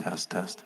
Test, test.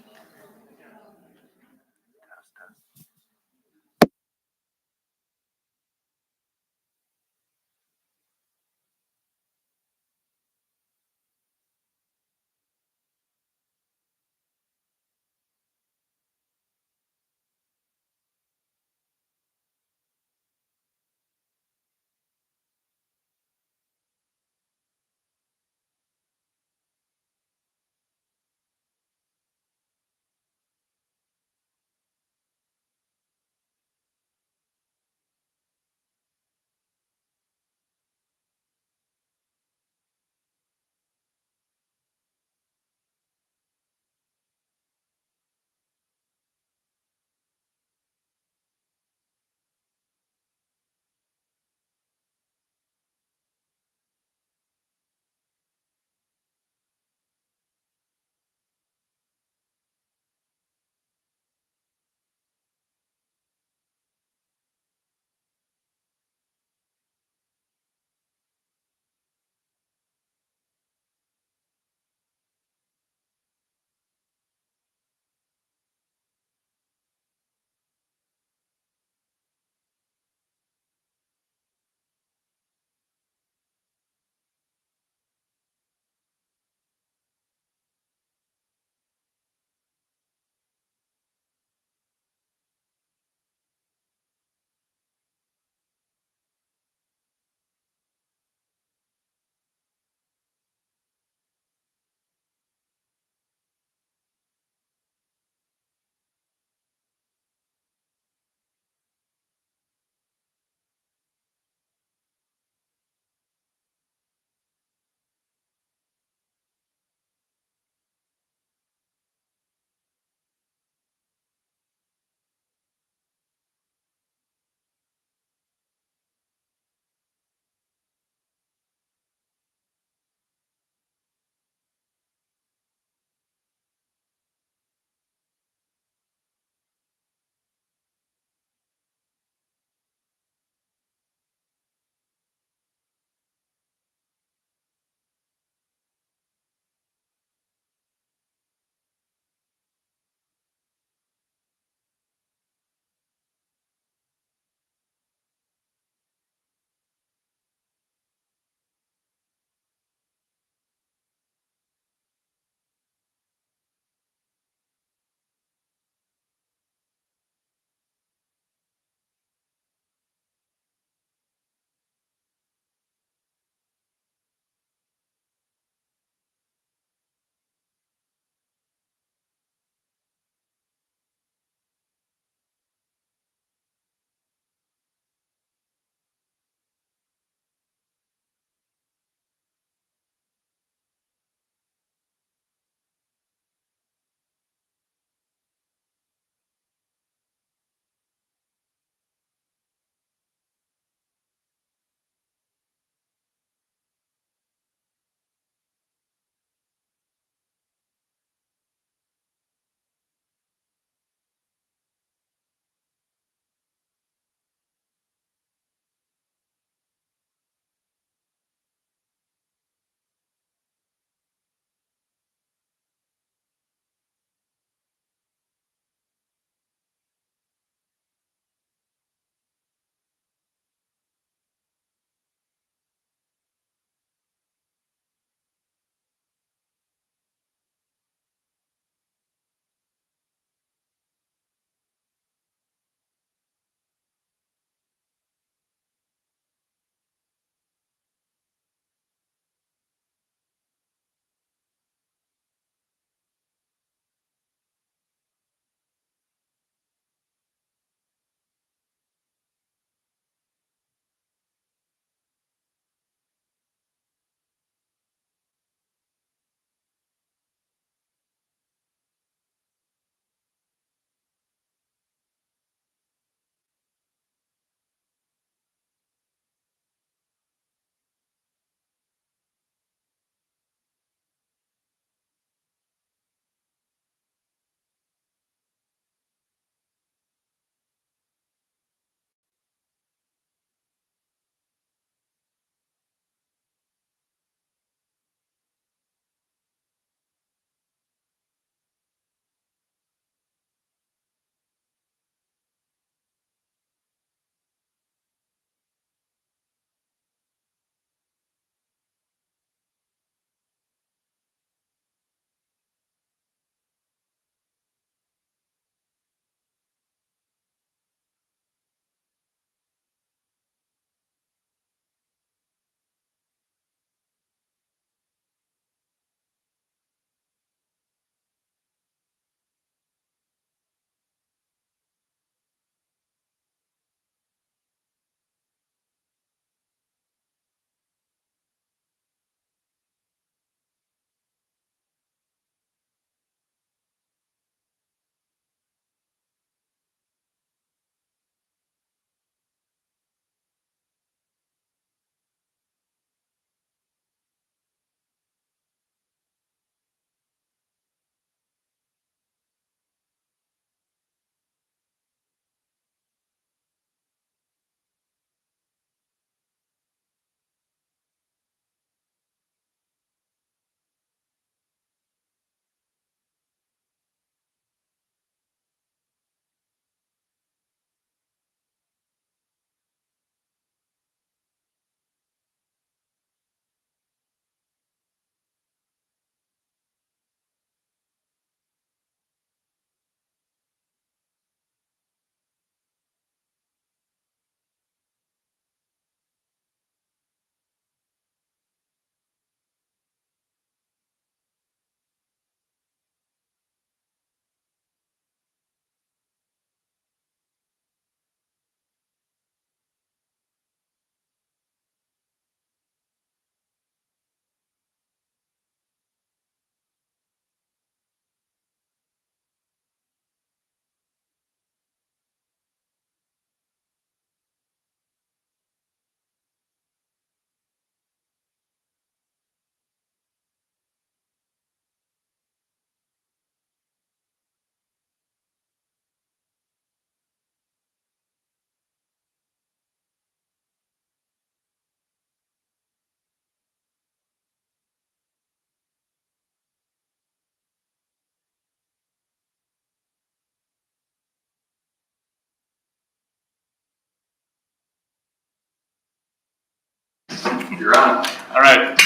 You're on. All right.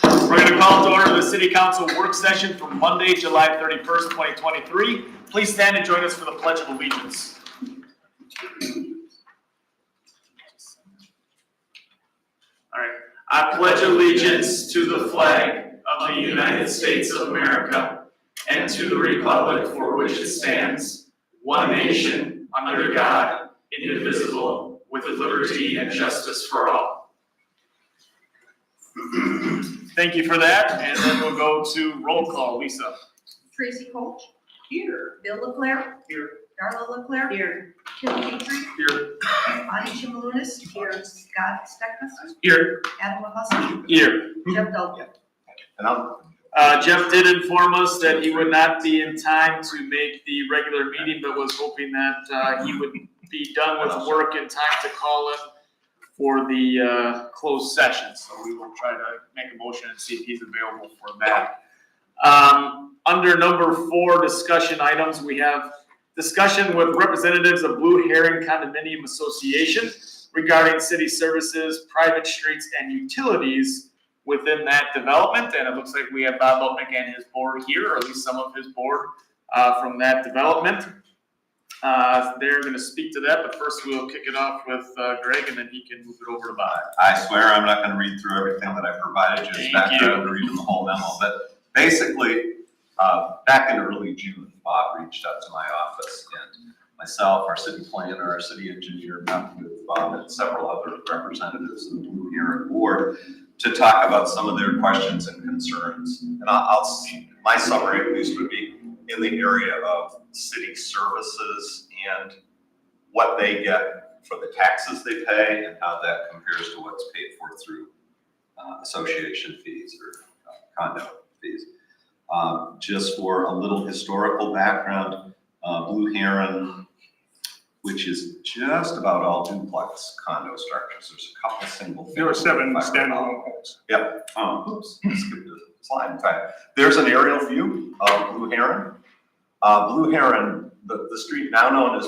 We're going to call to order the City Council work session for Monday, July 31st, 2023. Please stand and join us for the Pledge of Allegiance. All right. I pledge allegiance to the flag of the United States of America and to the republic for which it stands, one nation, under God, indivisible, with liberty and justice for all. Thank you for that, and then we'll go to roll call. Lisa. Tracy Coach. Here. Bill Leclerc. Here. Darla Leclerc. Here. Tim Petrie. Here. Bonnie Shimalunas. Here. Scott Steckman. Here. Adam LaHusky. Here. Jeff Delton. And Jeff did inform us that he would not be in time to make the regular meeting, but was hoping that he would be done with work in time to call in for the closed session. So we will try to make a motion and see if he's available for that. Under number 4 discussion items, we have discussion with representatives of Blue Heron Condominium Association regarding city services, private streets, and utilities within that development. And it looks like we have Bob Lutnick and his board here, or at least some of his board from that development. They're going to speak to that, but first we'll kick it off with Greg, and then he can move it over to Bob. I swear I'm not going to read through everything that I provided you as background to read the whole memo, but basically, back in early June, Bob reached out to my office, and myself, our city planner, our city engineer, met with Bob and several other representatives of the Blue Heron board to talk about some of their questions and concerns. And my summary at least would be in the area of city services and what they get for the taxes they pay and how that compares to what's paid for through association fees or condo fees. Just for a little historical background, Blue Heron, which is just about all duplex condo structures. There's a couple single. There were 7 standalone homes. Yep. Oops. Skip the slide. In fact, there's an aerial view of Blue Heron. Blue Heron, the street now known as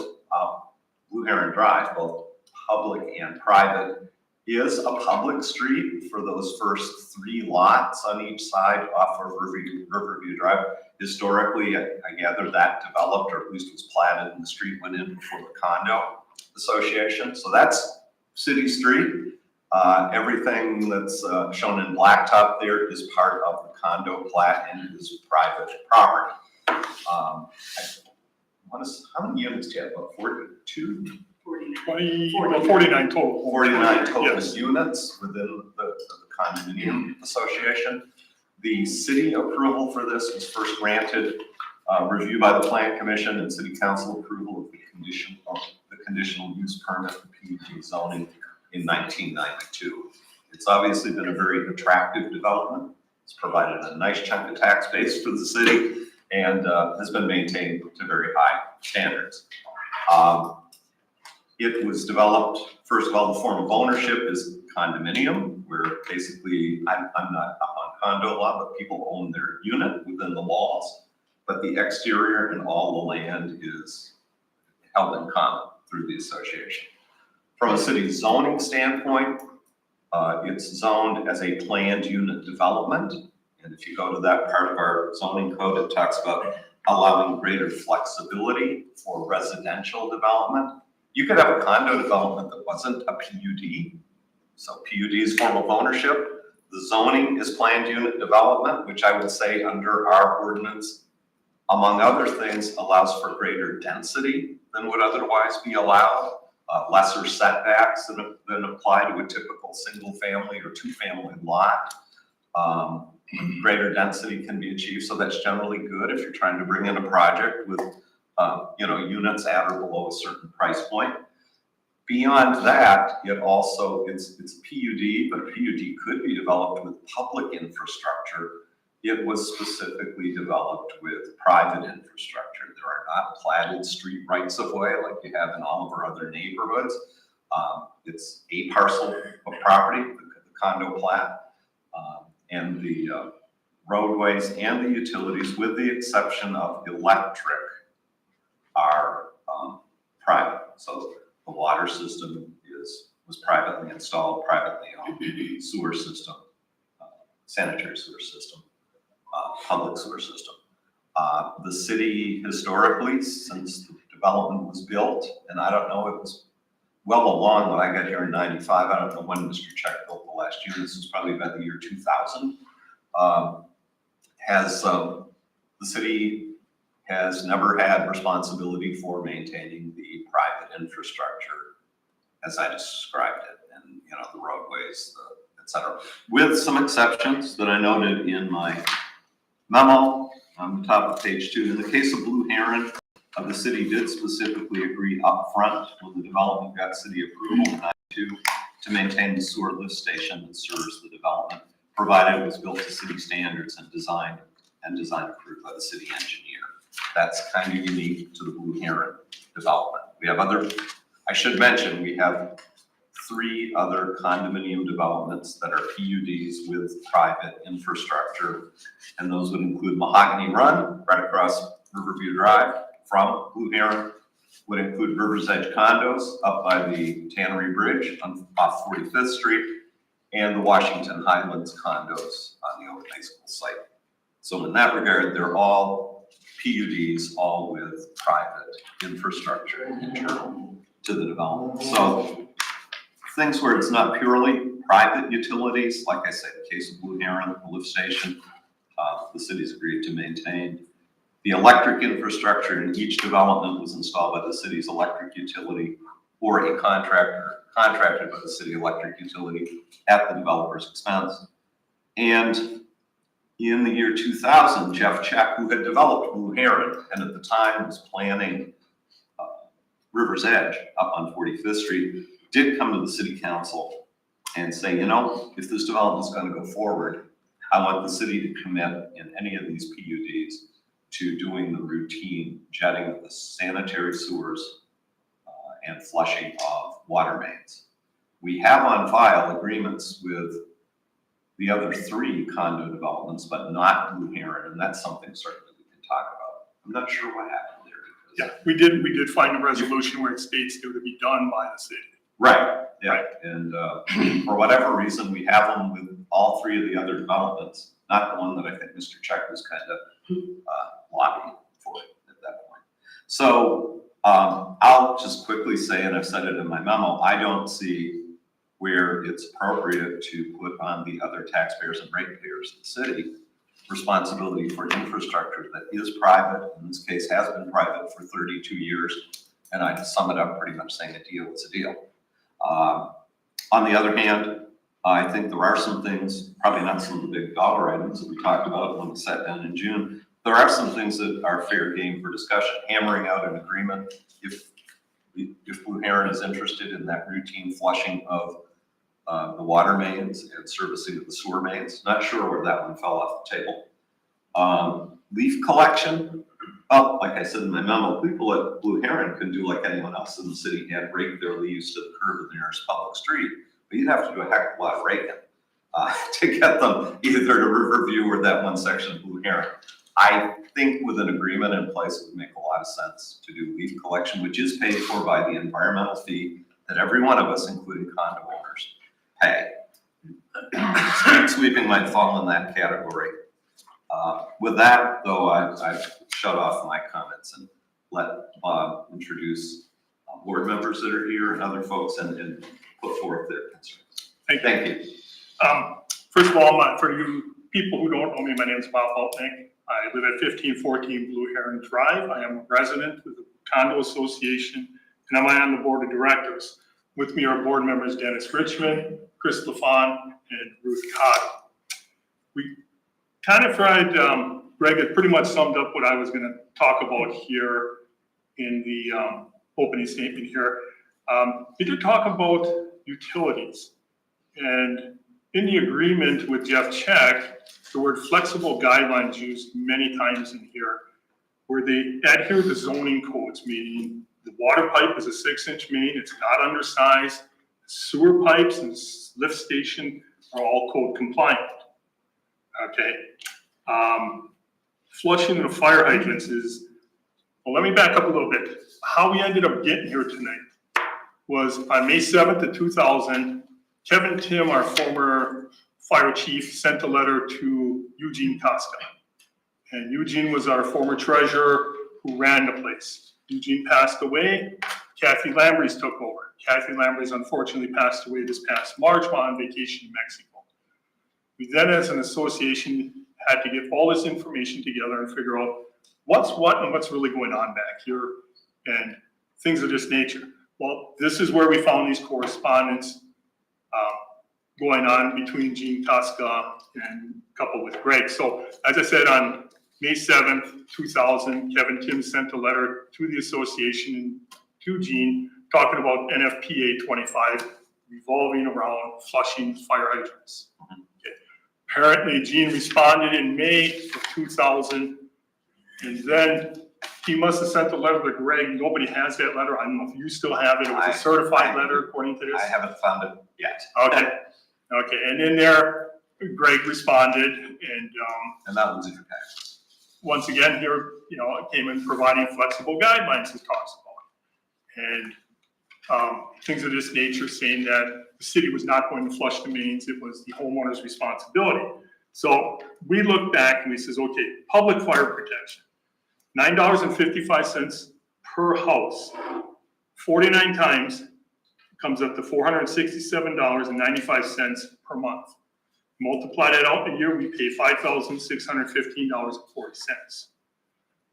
Blue Heron Drive, both public and private, is a public street for those first 3 lots on each side off of Riverview Drive. Historically, I gather that developed, or at least was platted, and the street went in before the condo association. So that's city street. Everything that's shown in blacktop there is part of the condo plat and is private property. How many units do you have? About 42? 49 total. 49 total Yes. units within the condominium association. The city approval for this was first granted, review by the Plan Commission and City Council approval of the conditional use permit for PUD zoning in 1992. It's obviously been a very attractive development. It's provided a nice chunk of tax base for the city and has been maintained to very high standards. It was developed, first of all, the form of ownership is condominium, where basically, I'm not up on condo law, but people own their unit within the walls, but the exterior and all the land is held in common through the association. From a city zoning standpoint, it's zoned as a planned unit development. And if you go to that part of our zoning code, it talks about allowing greater flexibility for residential development. You could have a condo development that wasn't a PUD. So PUD is form of ownership. The zoning is planned unit development, which I would say under our ordinance, among other things, allows for greater density than would otherwise be allowed, lesser setbacks than apply to a typical single family or 2-family lot. Greater density can be achieved, so that's generally good if you're trying to bring in a project with units at or below a certain price point. Beyond that, it's a PUD, but a PUD could be developed with public infrastructure. It was specifically developed with private infrastructure. There are not platted street rights of way like you have in all of our other neighborhoods. It's a parcel of property, the condo plat, and the roadways and the utilities, with the exception of electric, are private. So the water system is was privately installed, privately owned sewer system, sanitary sewer system, public sewer system. The city historically, since the development was built, and I don't know, it was well along when I got here in 95, I don't know when Mr. Check built the last unit, this was probably about the year 2000, the city has never had responsibility for maintaining the private infrastructure as I described it, and the roadways, et cetera, with some exceptions that I noted in my memo on the top of page 2. In the case of Blue Heron, the city did specifically agree up front when the development got city approval in 92 to maintain the sewer lift station that serves the development, provided it was built to city standards and design approved by the city engineer. That's kind of unique to the Blue Heron development. We have I should mention, we have 3 other condominium developments that are PUDs with private infrastructure, and those would include Mahogany Run, right across Riverview Drive from Blue Heron, would include River's Edge condos up by the Tannery Bridge off 45th Street, and the Washington Highlands condos on the old high school site. So in that regard, they're all PUDs, all with private infrastructure internal to the development. So things where it's not purely private utilities, like I said, the case of Blue Heron, the lift station, the city's agreed to maintain. The electric infrastructure in each development was installed by the city's electric utility or a contractor contracted by the city electric utility at the developer's expense. And in the year 2000, Jeff Check, who had developed Blue Heron and at the time was planning River's Edge up on 45th Street, did come to the city council and say, if this development is going to go forward, I want the city to commit in any of these PUDs to doing the routine jetting of the sanitary sewers and flushing of water mains. We have on file agreements with the other 3 condo developments, but not Blue Heron, and that's something certainly we can talk about. I'm not sure what happened there. Yeah, we did find a resolution where it states it would be done by the city. Right, yeah, and for whatever reason, we have them with all 3 of the other developments, not the one that I think Mr. Check was kind of lobbying for at that point. So I'll just quickly say, and I've said it in my memo, I don't see where it's appropriate to put on the other taxpayers and ratepayers of the city responsibility for infrastructure that is private, in this case has been private for 32 years, and I sum it up pretty much saying a deal is a deal. On the other hand, I think there are some things, probably not some of the big dollar items that we talked about when we sat down in June. There are some things that are fair game for discussion. Hammering out an agreement, if Blue Heron is interested in that routine flushing of the water mains and servicing of the sewer mains, not sure where that one fell off the table. Leaf collection, well, like I said in my memo, people at Blue Heron can do like anyone else in the city and rake their leaves to the curb of the nearest public street, but you'd have to do a heck of a lot of raking to get them either to Riverview or that one section of Blue Heron. I think with an agreement in place, it would make a lot of sense to do leaf collection, which is paid for by the environmental fee that every one of us, including condo owners, pay. Street sweeping might fall in that category. With that, though, I've shut off my comments and let Bob introduce board members that are here and other folks and put forth their concerns. Thank you. First of all, for you people who don't know me, my name is Bob Altnick. I live at 1514 Blue Heron Drive. I am a resident of the Condo Association, and I'm on the board of directors. With me are board members Dennis Richmond, Chris LaFon, and Ruth Cotto. We kind of tried, Greg had pretty much summed up what I was going to talk about here in the opening statement here. We did talk about utilities, and in the agreement with Jeff Check, the word flexible guidelines used many times in here, where they adhere to zoning codes, meaning the water pipe is a 6-inch main, it's not undersized, sewer pipes and lift station are all code compliant. Okay. Flushing the fire hydrants is, well, let me back up a little bit. How we ended up getting here tonight was on May 7th of 2000, Kevin Tim, our former fire chief, sent a letter to Eugene Tosca. And Eugene was our former treasurer who ran the place. Eugene passed away. Kathy Lambries took over. Kathy Lambries unfortunately passed away this past March while on vacation in Mexico. We then, as an association, had to get all this information together and figure out what's what and what's really going on back here and things of this nature. Well, this is where we found these correspondence going on between Gene Tosca and coupled with Greg. So as I said, on May 7th, 2000, Kevin Tim sent a letter to the association and to Gene talking about NFPA 25 revolving around flushing fire hydrants. Okay. Apparently Gene responded in May of 2000, and then he must have sent a letter to Greg. Nobody has that letter. I don't know if you still have it. It was a certified letter according to this. I haven't found it yet. Okay, okay, and in there, Greg responded, And that one's in your packet. once again, here, you know, it came in providing flexible guidelines it talks about. And things of this nature, saying that the city was not going to flush the mains, it was the homeowner's responsibility. So we look back and we says, okay, public fire protection, $9.55 per house, 49 times, comes up to $467.95 per month. Multiply that out in a year, we pay $5,615.40.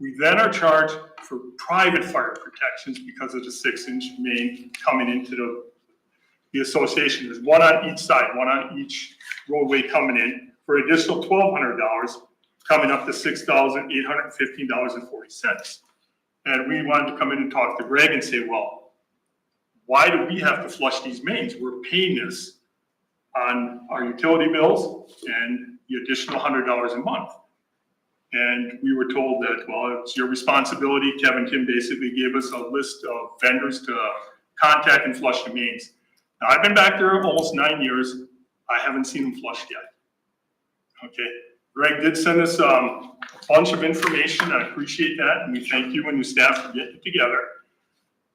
We then are charged for private fire protections because of the 6-inch main coming into the association. There's one on each side, one on each roadway coming in for an additional $1,200, coming up to $6,815.40. And we wanted to come in and talk to Greg and say, well, why do we have to flush these mains? We're paying this on our utility bills and the additional $100 a month. And we were told that, well, it's your responsibility. Kevin Tim basically gave us a list of vendors to contact and flush the mains. Now, I've been back there almost 9 years. I haven't seen them flushed yet. Okay, Greg did send us a bunch of information. I appreciate that. And we thank you and your staff for getting it together.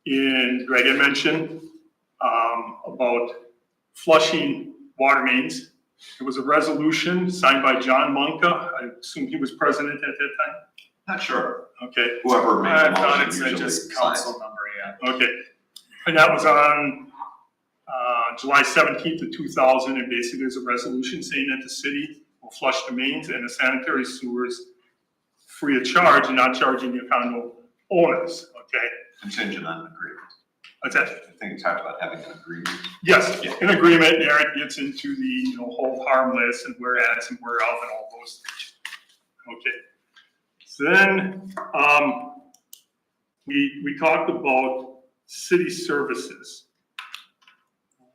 And Greg had mentioned about flushing water mains. It was a resolution signed by John Monka. I assume he was president at that time. Not sure. Okay, Whoever made the I thought it motion said usually just signs. council number, yeah. okay. And that was on July 17th of 2000. And basically there's a resolution saying that the city will flush the mains and the sanitary sewers free of charge and not charging the condo owners. Okay, Contingent on an agreement. what's that? I think it talked about having an agreement. Yes, an agreement, there it gets into the, hold harmless and whereas and whereof and all those things. Okay. So then, we talked about city services.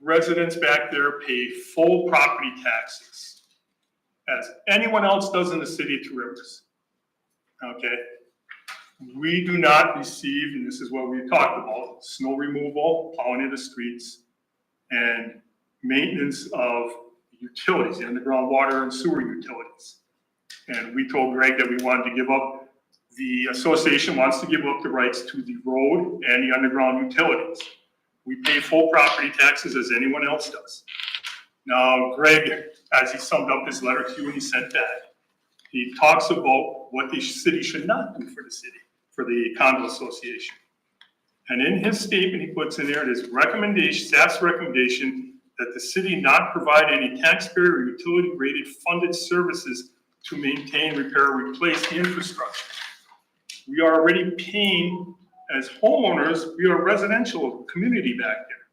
Residents back there pay full property taxes, as anyone else does in the city of Two Rivers. Okay? We do not receive, and this is what we talked about, snow removal, plowing of the streets, and maintenance of utilities, the underground water and sewer utilities. And we told Greg that we wanted to give up, the association wants to give up the rights to the road and the underground utilities. We pay full property taxes as anyone else does. Now, Greg, as he summed up his letter to you and he sent that, he talks about what the city should not do for the city, for the condo association. And in his statement, he puts in there his recommendation, staff's recommendation, that the city not provide any taxpayer or utility rated funded services to maintain, repair, or replace the infrastructure. We are already paying, as homeowners, we are a residential community back there.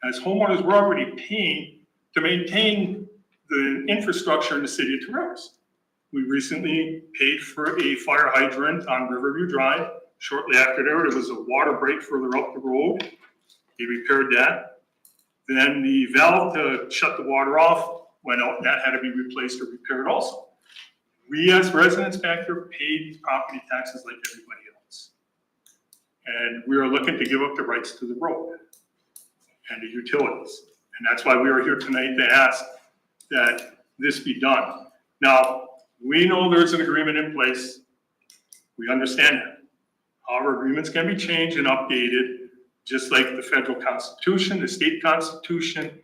As homeowners, we're already paying to maintain the infrastructure in the city of Two Rivers. We recently paid for a fire hydrant on Riverview Drive. Shortly after there was a water break further up the road. They repaired that. Then the valve to shut the water off went out, and that had to be replaced or repaired also. We as residents back there paid property taxes like everybody else. And we are looking to give up the rights to the road and the utilities. And that's why we are here tonight to ask that this be done. Now, we know there's an agreement in place. We understand that. Our agreements can be changed and updated just like the federal constitution, the state constitution,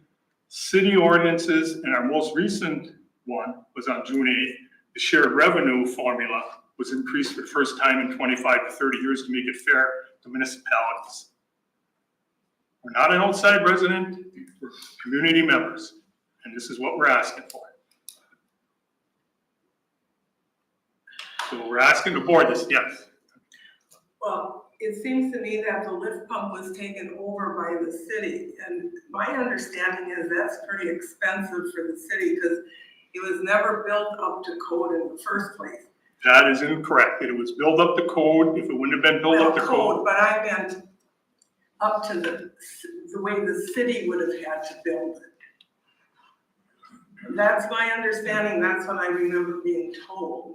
city ordinances, and our most recent one was on June 8th. The shared revenue formula was increased for the first time in 25 to 30 years to make it fair to municipalities. We're not an outside resident, we're community members, and this is what we're asking for. So we're asking the board this, yes. Well, it seems to me that the lift pump was taken over by the city, and my understanding is that's pretty expensive for the city because it was never built up to code in the first place. That is incorrect. It was built up to code. If it wouldn't have been built up to code. But I meant up to the way the city would have had to build it. That's my understanding, that's what I remember being told,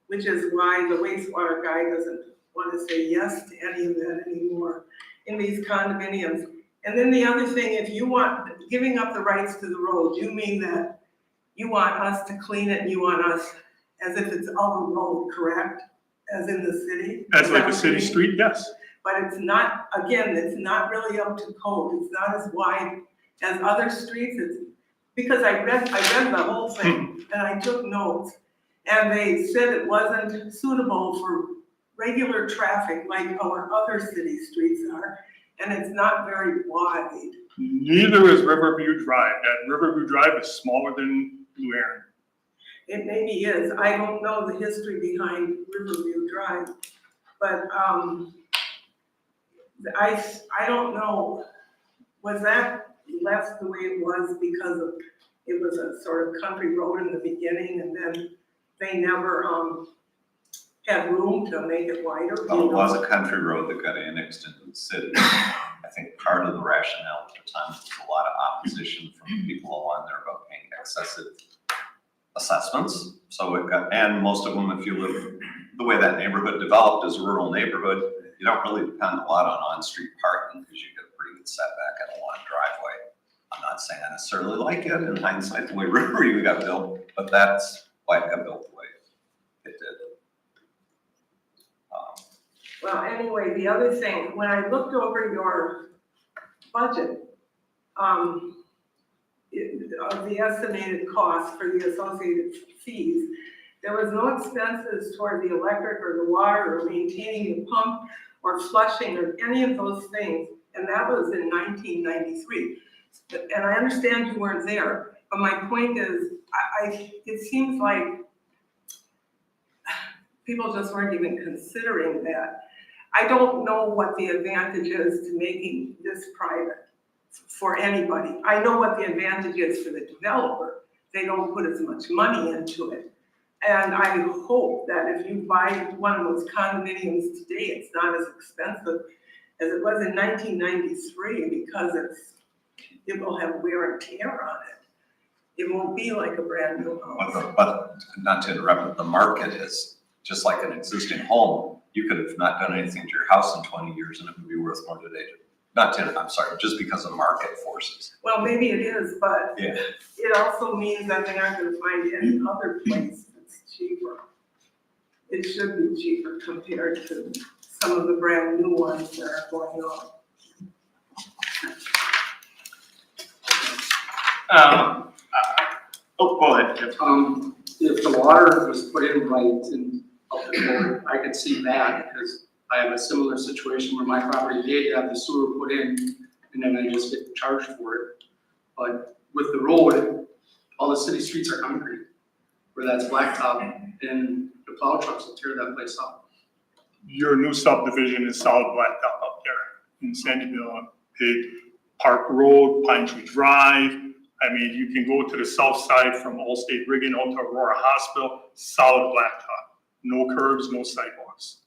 which is why the wastewater guy doesn't want to say yes to any of that anymore in these condominiums. And then the other thing, if you want, giving up the rights to the road, you mean that you want us to clean it and you want us as if it's our road, correct? As in the city? As like a city street, yes. But it's not, again, it's not really up to code. It's not as wide as other streets. It's, because I read the whole thing and I took notes. And they said it wasn't suitable for regular traffic like our other city streets are. And it's not very wide. Neither is Riverview Drive. That Riverview Drive is smaller than Blue Heron. It maybe is. I don't know the history behind Riverview Drive. But I don't know, was that left the way it was because of, it was a sort of country road in the beginning and then they never had room to make it wider? Well, it was a country road that got annexed into the city. I think part of the rationale at the time was a lot of opposition from people along there about paying excessive assessments. So it got, and most of them, if you live, the way that neighborhood developed as a rural neighborhood, you don't really depend a lot on on-street parking because you get a pretty good setback and a long driveway. I'm not saying I necessarily like it in hindsight, the way Riverview got built, but that's why it got built the way it did. Well, anyway, the other thing, when I looked over your budget, of the estimated cost for the associated fees, there was no expenses toward the electric or the water or maintaining the pump or flushing or any of those things. And that was in 1993. And I understand you weren't there, but my point is, it seems like people just weren't even considering that. I don't know what the advantage is to making this private for anybody. I know what the advantage is for the developer. They don't put as much money into it. And I hope that if you buy one of those condominiums today, it's not as expensive as it was in 1993 because it will have wear and tear on it. It won't be like a brand new house. But not to interrupt, but the market is just like an existing home. You could have not done anything to your house in 20 years and it would be worth more today. I'm sorry, just because of market forces. Well, maybe it is, but Yeah. it also means that they aren't gonna find any other place that's cheaper. It should be cheaper compared to some of the brand new ones that are going on. Go ahead, Jeff. If the water was put in right and up the road, I could see that because I have a similar situation where my property did have the sewer put in and then I just get charged for it. But with the road, all the city streets are concrete, where that's blacktop and the plow trucks will tear that place up. Your new subdivision is solid blacktop up there in Sandyville, Pig Park Road, Pine Tree Drive. I mean, you can go to the south side from Allstate Rigging out to Aurora Hospital, solid blacktop. No curbs, no sidewalks.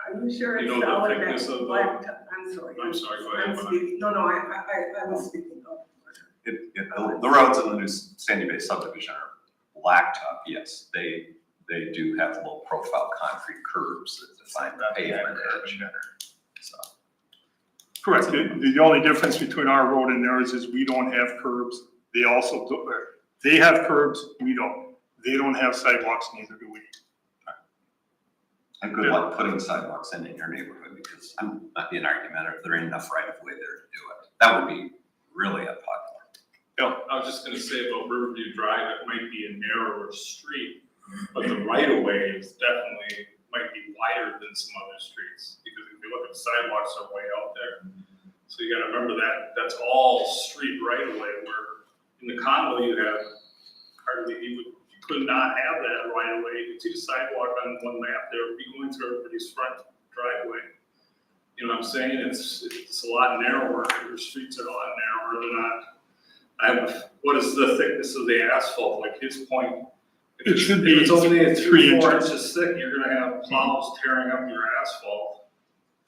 Are you sure You it's know the solid thickness that of the- blacktop? I'm sorry. I'm sorry, go ahead, I'm Mike. speaking, no, I was speaking of. The roads in the new Sandy Bay subdivision are blacktop, yes. They do have low profile concrete curbs that define the pavement edge. So, Correct. The only difference between our road and theirs is we don't have curbs. They also do, they have curbs, we don't. They don't have sidewalks, neither do we. And good luck putting sidewalks in your neighborhood, because I'm not being argumentative, there ain't enough right of way there to do it. That would be really unpopular. I was just gonna say about Riverview Drive, it might be a narrower street, but the right of way is definitely, might be wider than some other streets, because if you look at the sidewalks are way out there. So you gotta remember that, that's all street right of way, where in the condo you have hardly, you could not have that right of way. You can see the sidewalk on one map there, be going through everybody's front driveway. You know what I'm saying? It's a lot narrower, your streets are a lot narrower, they're not. What is the thickness of the asphalt, like his point? It should be If it's only 3 4 inches. inches thick, you're gonna have plows tearing up your asphalt.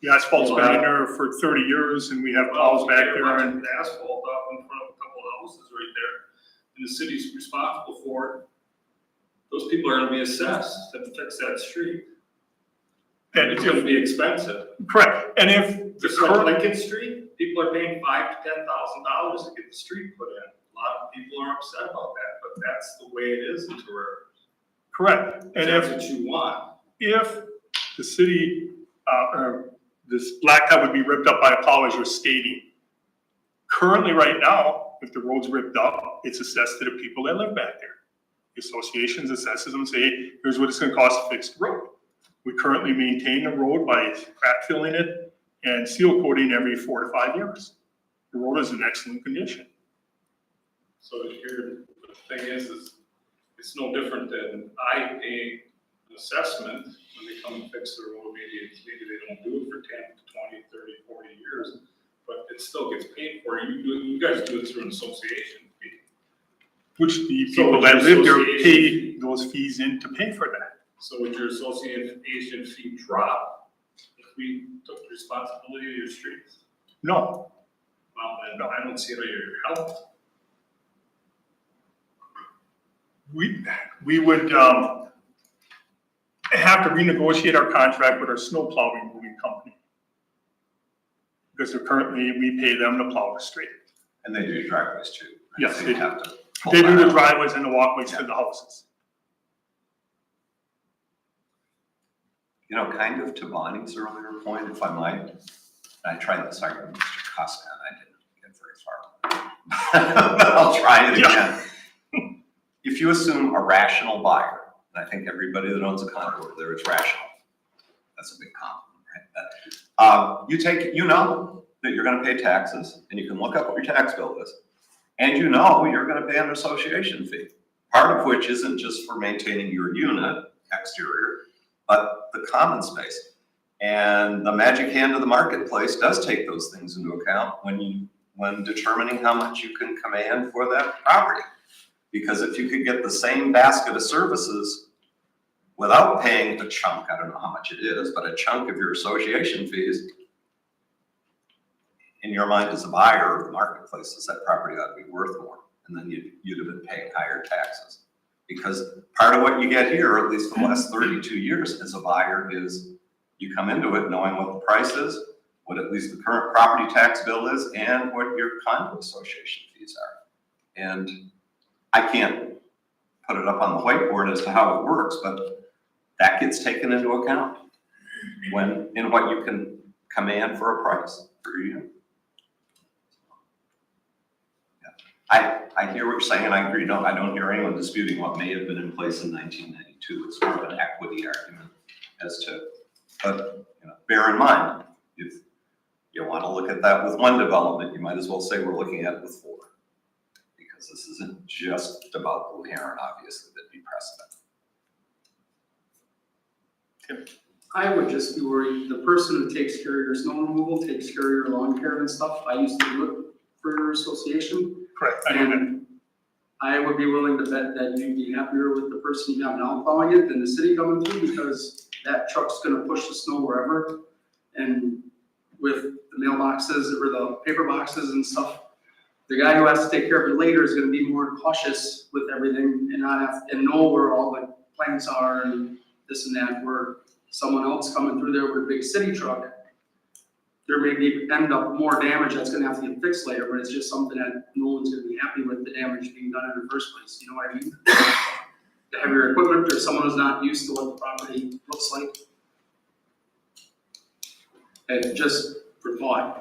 The asphalt's been in there for 30 years and we have plows back there and The asphalt up in front of a couple of houses right there, and the city's responsible for it. Those people are gonna be assessed to fix that street. and It's gonna be expensive. correct. And if the Just like current, Lincoln Street, people are paying $5,000 to $10,000 to get the street put in. A lot of people are upset about that, but that's the way it is in Tarrant. correct. And That's if what you want. the city, or this blacktop would be ripped up by a plow as you're stating. Currently, right now, if the road's ripped up, it's assessed to the people that live back there. The associations assesses them, say, hey, here's what it's gonna cost to fix the road. We currently maintain the road by crack filling it and seal coating every 4 to 5 years. The road is in excellent condition. So here, the thing is it's no different than I pay an assessment when they come and fix the road. Maybe they don't do it for 10, 20, 30, 40 years, but it still gets paid for. You guys do it through an association fee. Which the So people would that your live there association- pay those fees in to pay for that. So would your association fee drop if we took responsibility of your streets? No, Well, then I don't see how you're helped. we would have to renegotiate our contract with our snow plow removing company. Because they're currently, we pay them to plow the street. And they do driveways too. right? Yes, So they you do. have to pull They do that the out. driveways and the walkways to the houses. You know, kind of to Bonnie's earlier point, if I might, I tried this argument with Mr. Costa and I didn't get very far. But I'll try it again. If you assume a rational buyer, and I think everybody that owns a condo over there is rational, that's a big compliment, right? You know that you're gonna pay taxes, and you can look up what your tax bill is, and you know you're gonna pay an association fee, part of which isn't just for maintaining your unit exterior, but the common space. And the magic hand of the marketplace does take those things into account when determining how much you can command for that property. Because if you could get the same basket of services without paying a chunk, I don't know how much it is, but a chunk of your association fees, in your mind as a buyer of the marketplace, that property ought to be worth more. And then you'd have been paying higher taxes. Because part of what you get here, at least for the last 32 years as a buyer, is you come into it knowing what the price is, what at least the current property tax bill is, and what your condo association fees are. And I can't put it up on the whiteboard as to how it works, but that gets taken into account in what you can command for a price per unit. I hear what you're saying, and I agree. No, I don't hear anyone disputing what may have been in place in 1992. It's sort of an equity argument as to, but bear in mind, if you want to look at that with one development, you might as well say we're looking at it with 4. Because this isn't just about Blue Heron, obviously, that'd be precedent. I would just be worried, the person who takes care of your snow removal, takes care of your lawn care and stuff, I used to do it for your association. Correct, I know that. And I would be willing to bet that you'd be happier with the person you have now plowing it than the city coming through, because that truck's gonna push the snow wherever. And with the mailboxes or the paper boxes and stuff, the guy who has to take care of it later is gonna be more cautious with everything and not have, and know where all the plants are and this and that, where someone else coming through there with a big city truck, there may be, end up more damage that's gonna have to get fixed later, but it's just something that no one's gonna be happy with the damage being done in the first place, you know what I mean? The heavier equipment or someone who's not used to what the property looks like, And just for thought.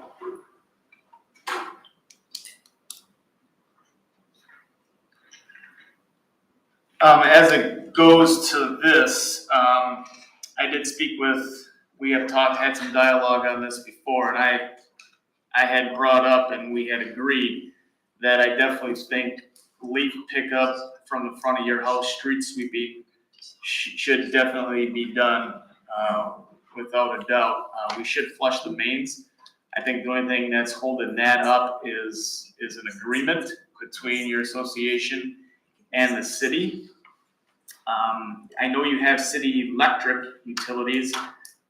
As it goes to this, I did speak with, we have had some dialogue on this before, and I had brought up and we had agreed that I definitely think leaf pickup from the front of your house, street sweeping, should definitely be done, without a doubt. We should flush the mains. I think the only thing that's holding that up is an agreement between your association and the city. I know you have city electric utilities.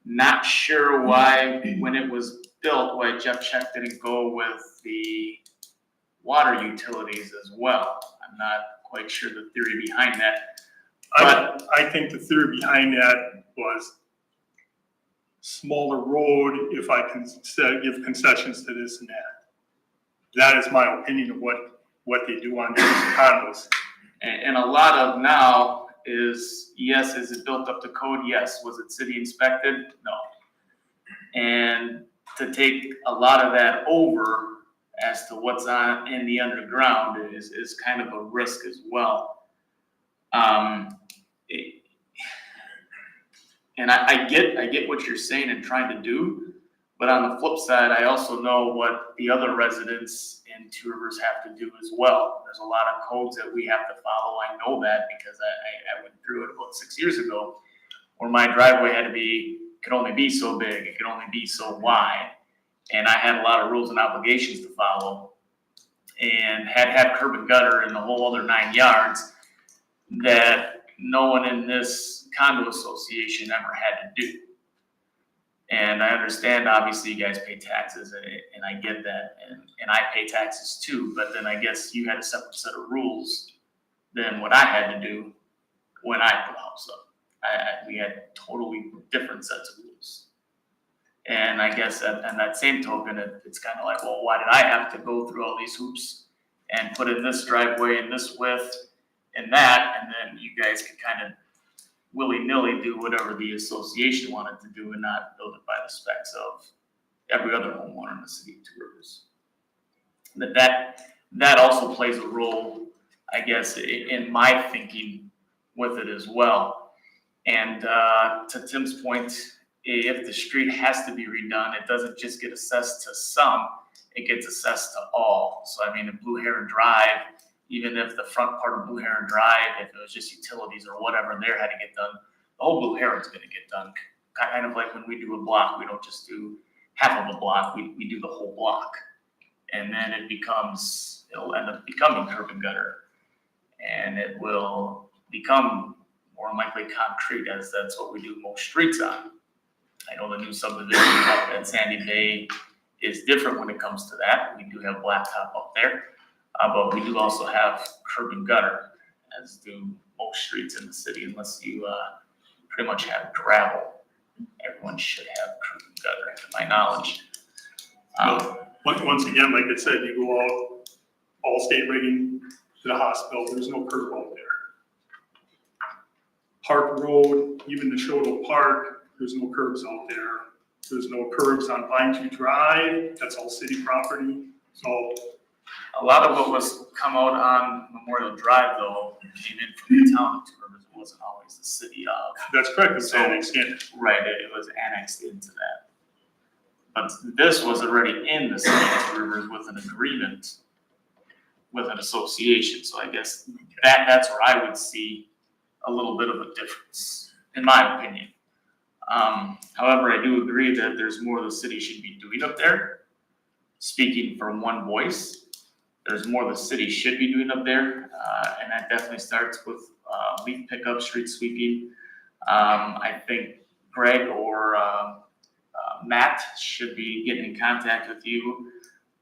Not sure why, when it was built, why Jeff Check didn't go with the water utilities as well. I'm not quite sure the theory behind that. But I think the theory behind that was smaller road, if I can give concessions to this and that. That is my opinion of what they do on these condos. And a lot of now is, yes, is it built up to code? Yes. Was it city inspected? No. And to take a lot of that over as to what's in the underground is kind of a risk as well. And I get what you're saying and trying to do, but on the flip side, I also know what the other residents in Two Rivers have to do as well. There's a lot of codes that we have to follow. I know that because I went through it about 6 years ago, where my driveway could only be so big, it could only be so wide, and I had a lot of rules and obligations to follow, and had to have curb and gutter and the whole other 9 yards that no one in this condo association ever had to do. And I understand, obviously, you guys pay taxes, and I get that, and I pay taxes too, but then I guess you had a separate set of rules than what I had to do when I put a house up. We had totally different sets of rules. And I guess on that same token, it's kind of like, well, why did I have to go through all these hoops and put in this driveway and this width and that, and then you guys could kind of willy-nilly do whatever the association wanted to do and not build it by the specs of every other homeowner in the city of Two Rivers. That also plays a role, I guess, in my thinking with it as well. And to Tim's point, if the street has to be redone, it doesn't just get assessed to some, it gets assessed to all. So I mean, in Blue Heron Drive, even if the front part of Blue Heron Drive, if it was just utilities or whatever there had to get done, the whole Blue Heron's gonna get done. Kind of like when we do a block, we don't just do half of a block, we do the whole block. And then it'll end up becoming curb and gutter. And it will become more than likely concrete, as that's what we do most streets on. I know the new subdivision up at Sandy Bay is different when it comes to that. We do have blacktop up there. But we do also have curb and gutter, as do most streets in the city, unless you pretty much have gravel. Everyone should have curb and gutter, to my knowledge. Once again, like I said, you go out, all state rating to the hospital, there's no curb out there. Park Road, even the Shoto Park, there's no curbs out there. There's no curbs on Pine Tree Drive, that's all city property, so. A lot of what was come out on Memorial Drive, though, came in from the town of Two Rivers. It wasn't always the city of. That's correct, it's annexed in. Right, it was annexed into that. But this was already in the city of Two Rivers with an agreement with an association. So I guess that's where I would see a little bit of a difference, in my opinion. However, I do agree that there's more the city should be doing up there. Speaking from one voice, there's more the city should be doing up there, and that definitely starts with leaf pickup, street sweeping. I think Greg or Matt should be getting in contact with you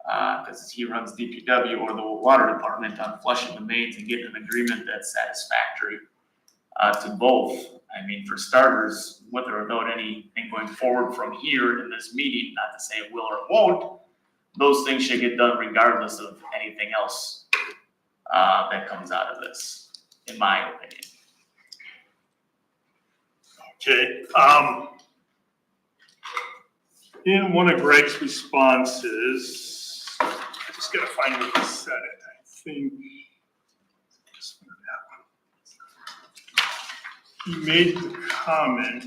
because he runs DPW or the water department on flushing the mains and getting an agreement that's satisfactory to both. I mean, for starters, with or without anything going forward from here in this meeting, not to say it will or it won't, those things should get done regardless of anything else that comes out of this, in my opinion. in one of Greg's responses, I just gotta find where he said it, I think. Just find that one. He made the comment.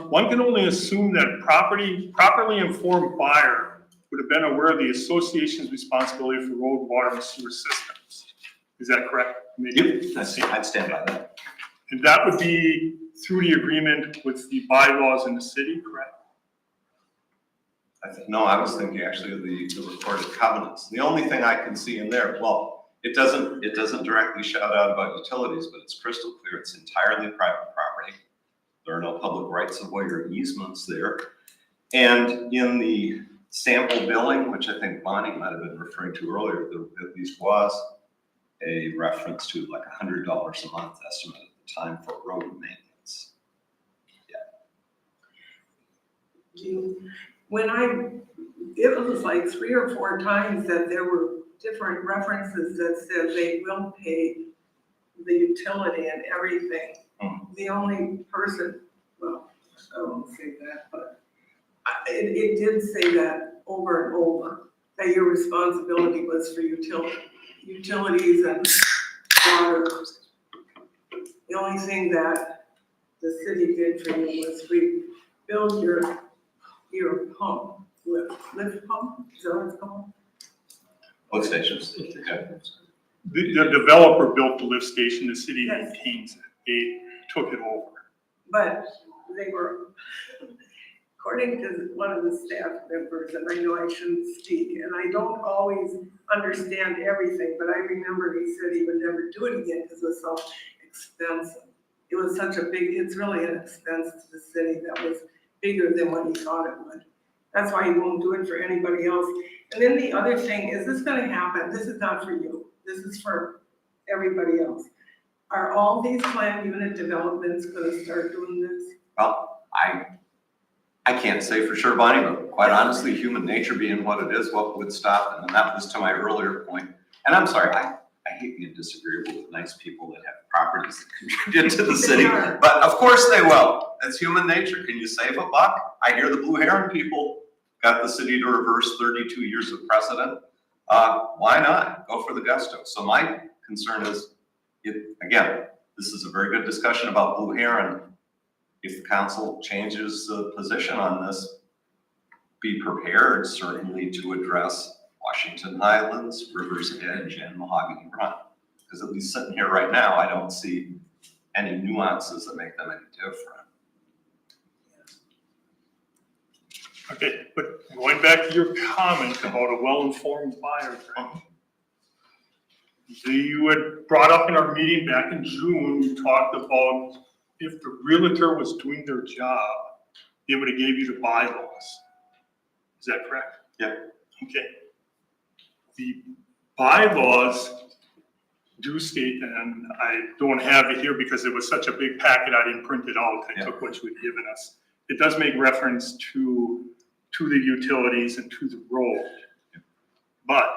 One can only assume that properly informed buyer would have been aware of the association's responsibility for road, water, and sewer systems. Is that correct? Yep, I'd stand by that. And that would be through the agreement with the bylaws in the city, correct? No, I was thinking actually of the recorded covenants. The only thing I can see in there, well, it doesn't directly shout out about utilities, but it's crystal clear. It's entirely private property. There are no public rights of way or easements there. And in the sample billing, which I think Bonnie might have been referring to earlier, there at least was a reference to like $100 a month estimate at the time for road maintenance. It was like 3 or 4 times that there were different references that said they will pay the utility and everything. The only person, well, I won't say that, but it did say that over and over, that your responsibility was for utilities and water. The only thing that the city did for you was rebuild your pump, lift pump, is that what it's called? Lift stations. Okay. The developer built the lift station, the city Yes. maintains it, they took it over. But they were, according to one of the staff members, and I know I shouldn't speak, and I don't always understand everything, but I remember he said he would never do it again because it was so expensive. It was such a big, it's really an expense to the city that was bigger than what he thought it would. That's why he won't do it for anybody else. And then the other thing, is this gonna happen? This is not for you. This is for everybody else. Are all these planned unit developments gonna start doing this? Well, I can't say for sure, Bonnie, but quite honestly, human nature being what it is, what would stop them? And that was to my earlier point. And I'm sorry, I hate being disagreeable with nice people that have properties that contribute to the city, but of course they will. That's human nature. Can you save $1? I hear the Blue Heron people got the city to reverse 32 years of precedent. Why not? Go for the gusto. So my concern is, again, this is a very good discussion about Blue Heron. If the council changes the position on this, be prepared certainly to address Washington Highlands, Rivers Edge, and Mahogany Run. Because at least sitting here right now, I don't see any nuances that make them any different. Okay, but going back to your comment about a well-informed buyer, you had brought up in our meeting back in June, you talked about if the realtor was doing their job, they would have gave you the bylaws. Is that correct? Yeah. Okay. The bylaws do state, and I don't have it here because it was such a big packet, I didn't print it out. I took what you had given us. It does make reference to the utilities and to the road. But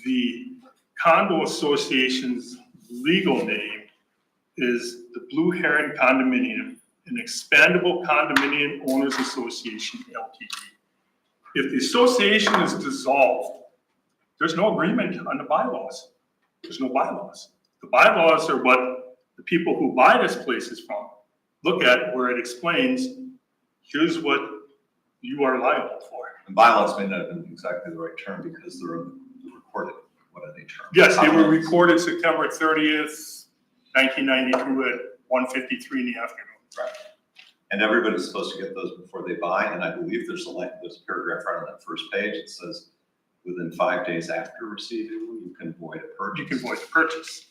the condo association's legal name is the Blue Heron Condominium, an expandable condominium owners association, LTD. If the association is dissolved, there's no agreement on the bylaws. There's no bylaws. The bylaws are what the people who buy this places from look at, where it explains, here's what you are liable for. And bylaws may not have been exactly the right term because they're recorded. What are they termed? Yes, they were recorded September 30th, 1992 at 1:53 in the afternoon. Right. And everybody's supposed to get those before they buy, and I believe there's a paragraph right on that first page. It says, within 5 days after receiving, you can void a purchase. You can void the purchase.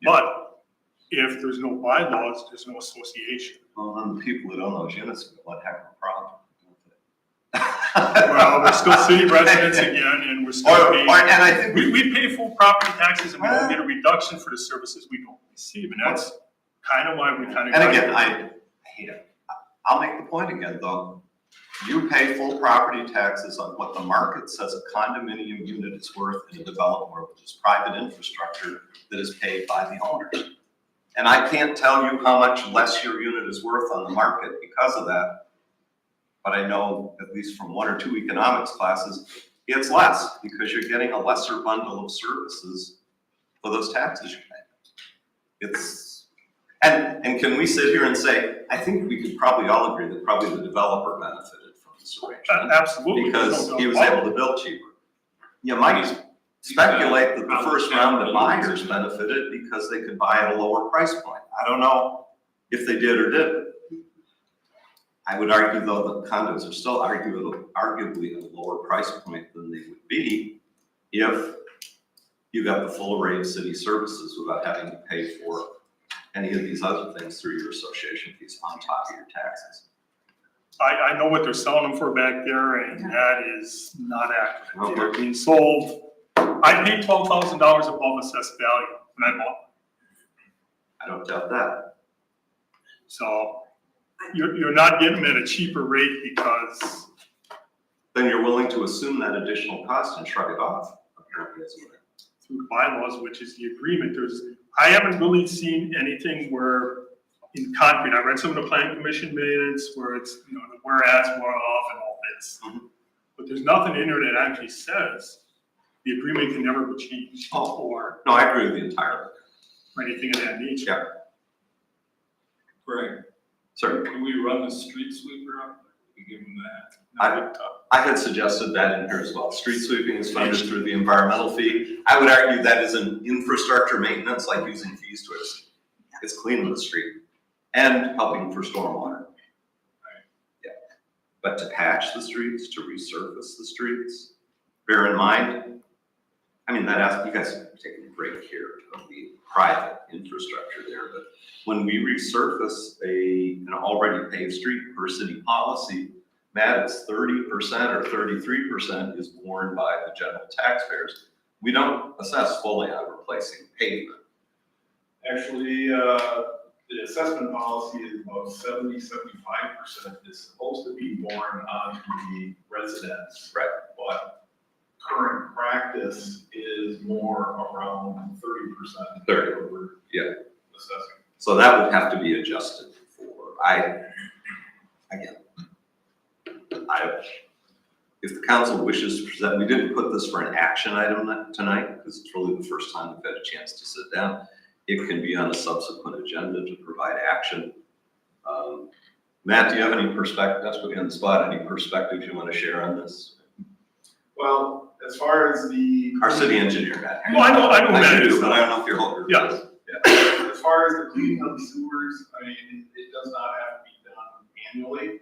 But if there's no bylaws, there's no association. Well, then the people that own those units are going to have a problem. Well, we're still city residents again, and we're still paying. And I think We pay full property taxes and we don't get a reduction for the services we don't receive, and that's kind of why we kind of. And again, I hate it. I'll make the point again, though. You pay full property taxes on what the market says a condominium unit is worth in a development, which is private infrastructure that is paid by the owners. And I can't tell you how much less your unit is worth on the market because of that. But I know, at least from 1 or 2 economics classes, it's less because you're getting a lesser bundle of services for those taxes you pay. And can we sit here and say, I think we could probably all agree that probably the developer benefited from this arrangement Absolutely. because No he was doubt. able to build cheaper. You might speculate that the first round of buyers benefited because they could buy at a lower price point. I don't know if they did or didn't. I would argue though that condos are still arguably at a lower price point than they would be if you got the full array of city services without having to pay for any of these other things through your association fees on top of your taxes. I know what they're selling them for back there, and that is not accurate. Okay. They're being sold, I paid $12,000 above assessed value when I bought them. I don't doubt that. So you're not getting them at a cheaper rate because, Then you're willing to assume that additional cost and shrug it off, apparently as well. through the bylaws, which is the agreement, I haven't really seen anything where in concrete, I read some of the planning commission minutes where it's, the whereas, whereof, and all this. Mhm. But there's nothing in there that actually says the agreement can never be changed Oh. or No, I agree with you entirely. anything of that nature. Greg, Sir, can we run the street sweeper up? We give them that? I had suggested that in here as well. Street sweeping is funded through the environmental fee. I would argue that is an infrastructure maintenance, like using fees to it. It's cleaning the street and helping for stormwater. Yeah. But to patch the streets, to resurface the streets, bear in mind, you guys are taking a break here of the private infrastructure there, but when we resurface an already paved street per city policy, Matt, it's 30% or 33% is borne by the general taxpayers. We don't assess fully on replacing pavement. Actually, the assessment policy is about 75% is supposed to be borne onto the residents. Right. But current practice is more around 30%. 30, that we're yeah. assessing. So that would have to be adjusted for. If the council wishes to present, we didn't put this for an action item tonight because it's really the first time we've had a chance to sit down. It can be on a subsequent agenda to provide action. Matt, do you have any perspective, that's put you on the spot, any perspectives you want to share on this? Well, as far as the. Our city engineer, Matt. Well, I know I that do, is. but I don't know if you're holding. Yeah. As far as the cleaning of the sewers, it does not have to be done annually.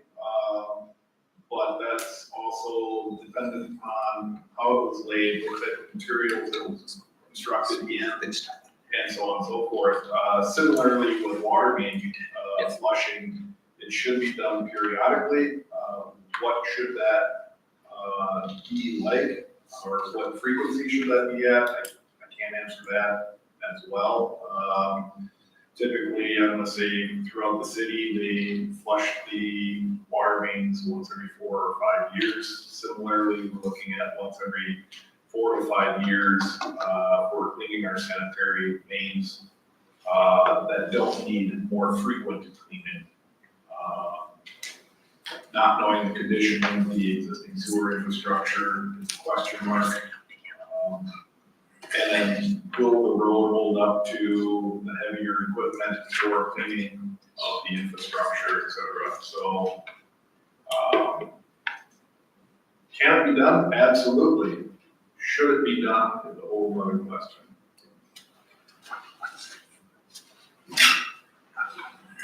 But that's also dependent on how it was laid, what type of materials it was constructed in, and so on and so forth. Similarly with water main flushing, it should be done periodically. What should that be like, or what frequency should that be at? I can't answer that as well. Typically, I'm gonna say throughout the city, they flush the water mains once every 4 or 5 years. Similarly, we're looking at once every 4 to 5 years for cleaning our sanitary mains that don't need more frequent cleaning. Not knowing the condition of the existing sewer infrastructure is a question mark. And then will the road hold up to the heavier equipment for cleaning of the infrastructure, et cetera? So, can it be done? Absolutely. Should it be done is a whole other question.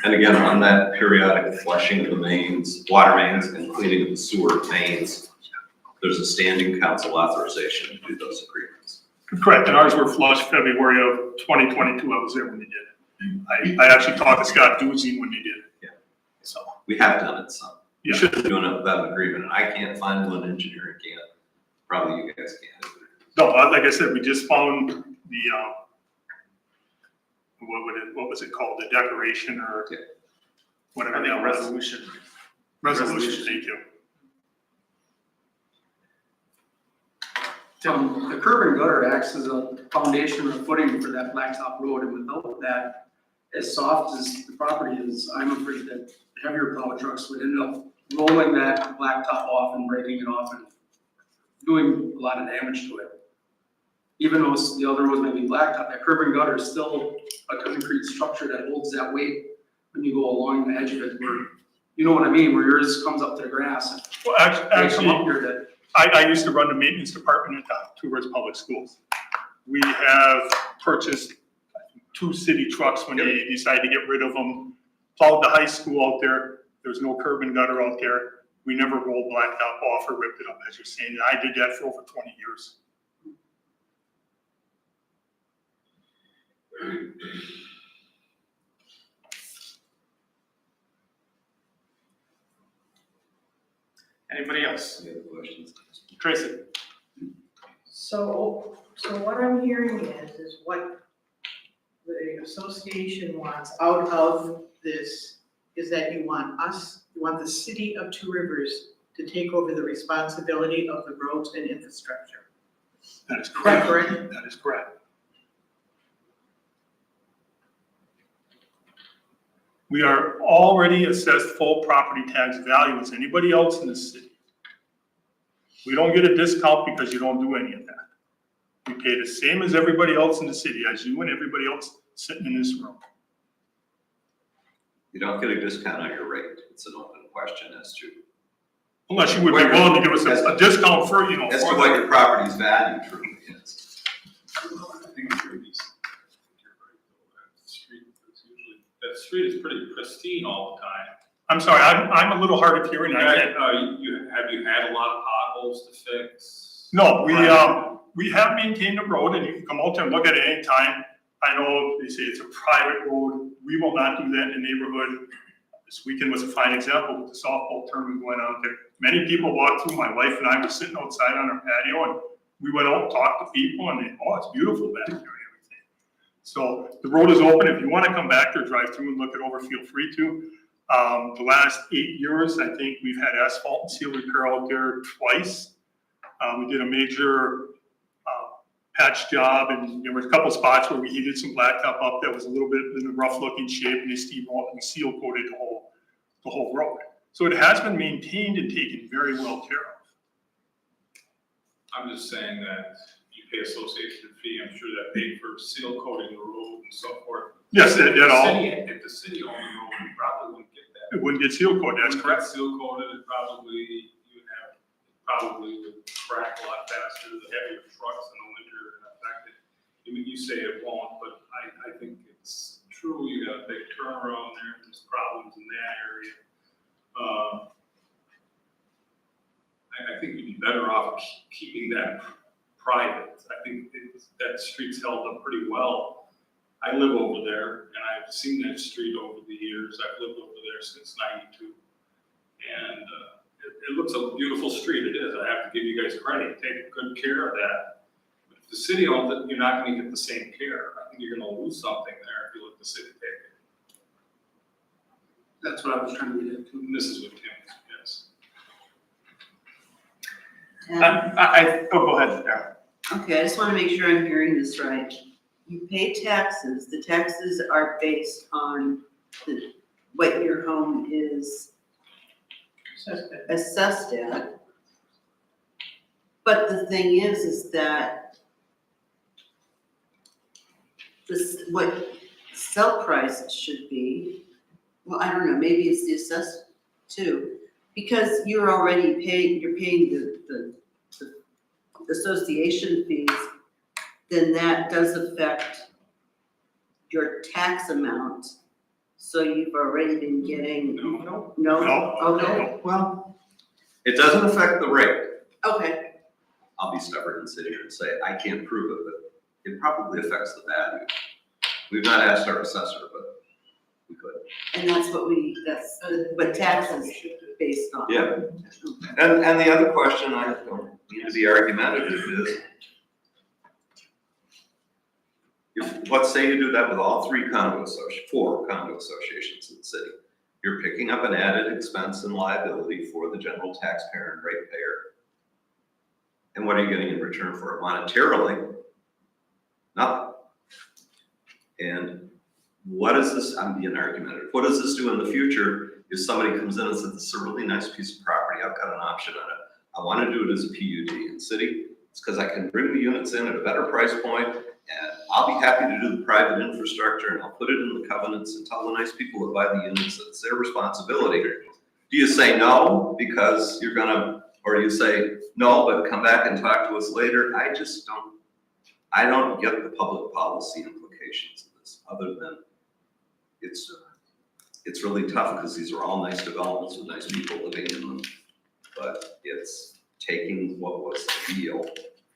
And again, on that periodic flushing of the mains, water mains, and cleaning of the sewer mains, there's a standing council authorization to do those agreements. Correct, and ours were flushed February of 2022, I was there when they did it. I actually talked to Scott Duzine when they did it. Yeah. So, We have done it some. You Yeah. should be doing it without an agreement, and I can't find one engineer who can. Probably you guys can. no, like I said, we just found the, what was it called, the declaration or Yeah. whatever. I think that was. resolution. Resolution, thank you. The curb and gutter acts as a foundation or footing for that blacktop road, and without that, as soft as the property is, I'm afraid that heavier plow trucks would end up rolling that blacktop off and breaking it off and doing a lot of damage to it. Even though the other roads may be blacktop, that curb and gutter is still a concrete structure that holds that weight when you go along the edge of it, where, you know what I mean, where yours comes up to the grass. And Well, they come actually, up here that, I used to run the maintenance department at Two Rivers Public Schools. We have purchased 2 city trucks when they decided to get rid of them, plowed the high school out there. There's no curb and gutter out there. We never rolled blacktop off or ripped it up, as you're saying. And I did that for over 20 years. Anybody else? Any other questions? Tracy? So what I'm hearing is what the association wants out of this is that you want the city of Two Rivers to take over the responsibility of the roads and infrastructure. That is Is that correct. correct? That is correct. We are already assessed full property tax value as anybody else in the city. We don't get a discount because you don't do any of that. We pay the same as everybody else in the city, as you and everybody else sitting in this room. You don't get a discount on your rate. It's an open question as to, Unless you would be willing to give us a discount for, you know. as to for what that. your property's value truly is. I think it's pretty decent. You're right, though. That street is pretty pristine all the time. I'm sorry, I'm a little hard of hearing. I can't. Have you had a lot of potholes to fix? No, we have maintained the road and you can come out there and look at it anytime. I know they say it's a private road. We will not do that in the neighborhood. This weekend was a fine example with the softball tournament going on there. Many people walked through. My wife and I were sitting outside on our patio and we went out and talked to people and they, oh, it's beautiful back there and everything. So the road is open. If you want to come back there, drive through and look it over, feel free to. The last 8 years, I think we've had asphalt and seal repair out there twice. We did a major patch job and there were a couple spots where we heated some blacktop up that was a little bit in a rough looking shape and we seal coated the whole road. So it has been maintained and taken very well care of. I'm just saying that you pay association fee, I'm sure that paid for seal coating the road and so forth. Yes, it did all. If the city owned the road, you probably wouldn't get that. It wouldn't get seal coated, that's correct. Seal coated, it probably would crack a lot faster, the heavier trucks in the winter and affect it. I mean, you say it won't, but I think it's true, you got a big turnaround there, there's problems in that area. I think you'd be better off keeping that private. I think that street's held up pretty well. I live over there and I've seen that street over the years. I've lived over there since '92. And it looks a beautiful street, it is. I have to give you guys credit, take good care of that. But if the city owns it, you're not gonna get the same care. I think you're gonna lose something there if you let the city take it. that's what I was trying to get at. And this is what Tim is, yes. Go ahead, Darrell. Okay, I just want to make sure I'm hearing this right. You pay taxes, the taxes are based on what your home is assessed at. But the thing is that what sell price should be, well, I don't know, maybe it's the assessed too. Because you're already paying the association fees, then that does affect your tax amount. So you've already been getting. No. No? No. Okay, well, It doesn't affect the rate. okay, I'll be stubborn and sit here and say, I can't prove it, but it probably affects the value. We've not asked our assessor, but we could. and that's what taxes based on. Yeah. And the other question, I don't mean to be argumentative, is if, let's say you do that with all four condo associations in the city. You're picking up an added expense and liability for the general taxpayer and ratepayer. And what are you getting in return for it monetarily? Nothing. And what does this, I'm being argumentative, what does this do in the future if somebody comes in and says, this is a really nice piece of property, I've got an option on it. I want to do it as a PUD in city. It's because I can bring the units in at a better price point, and I'll be happy to do the private infrastructure, and I'll put it in the covenants and tell the nice people that buy the units that it's their responsibility. Do you say no because you're gonna, or you say no, but come back and talk to us later? I don't get the public policy implications of this, other than it's really tough because these are all nice developments with nice people living in them. But it's taking what was the deal,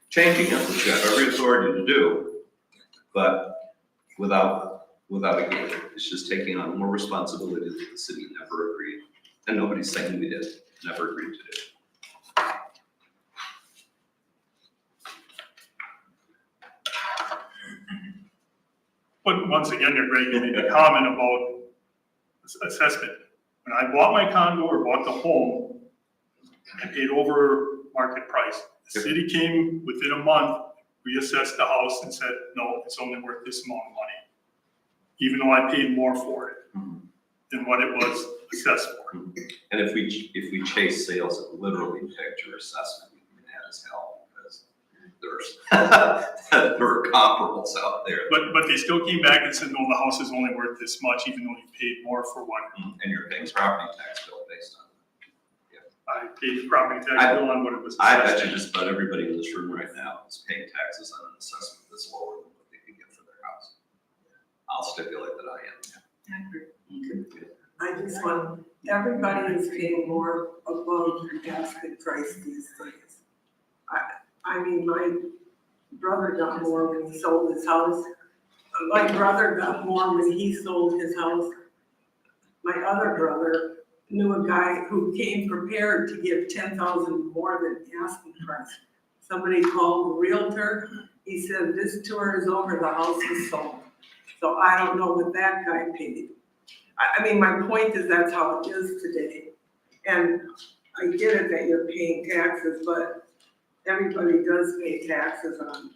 changing it, which you have every authority to do, but without again, it's just taking on more responsibility that the city never agreed. And nobody's saying we did, never agreed to do. But once again, Greg, you made a comment about assessment. When I bought my condo or bought the home, I paid over market price. The city came within a month, reassessed the house and said, no, it's only worth this amount of money. Even though I paid more for it than what it was assessed for. And if we chase sales, it literally pegged your assessment, you can add as hell, because there are comparables out there. But they still came back and said, no, the house is only worth this much, even though you paid more for what. And you're paying property tax bill based on I paid the property tax bill on what it was I assessed. bet you just about everybody in this room right now is paying taxes on an assessment that's lower than what they could get for their house. I'll stipulate that I am. I just want, everybody is paying more above asking price these days. I mean, my brother got more when he sold his house. My brother got more when he sold his house. My other brother knew a guy who came prepared to give 10,000 more than the asking price. Somebody called the realtor, he said, this tour is over, the house is sold. So I don't know what that guy paid. I mean, my point is that's how it is today. And I get it that you're paying taxes, but everybody does pay taxes on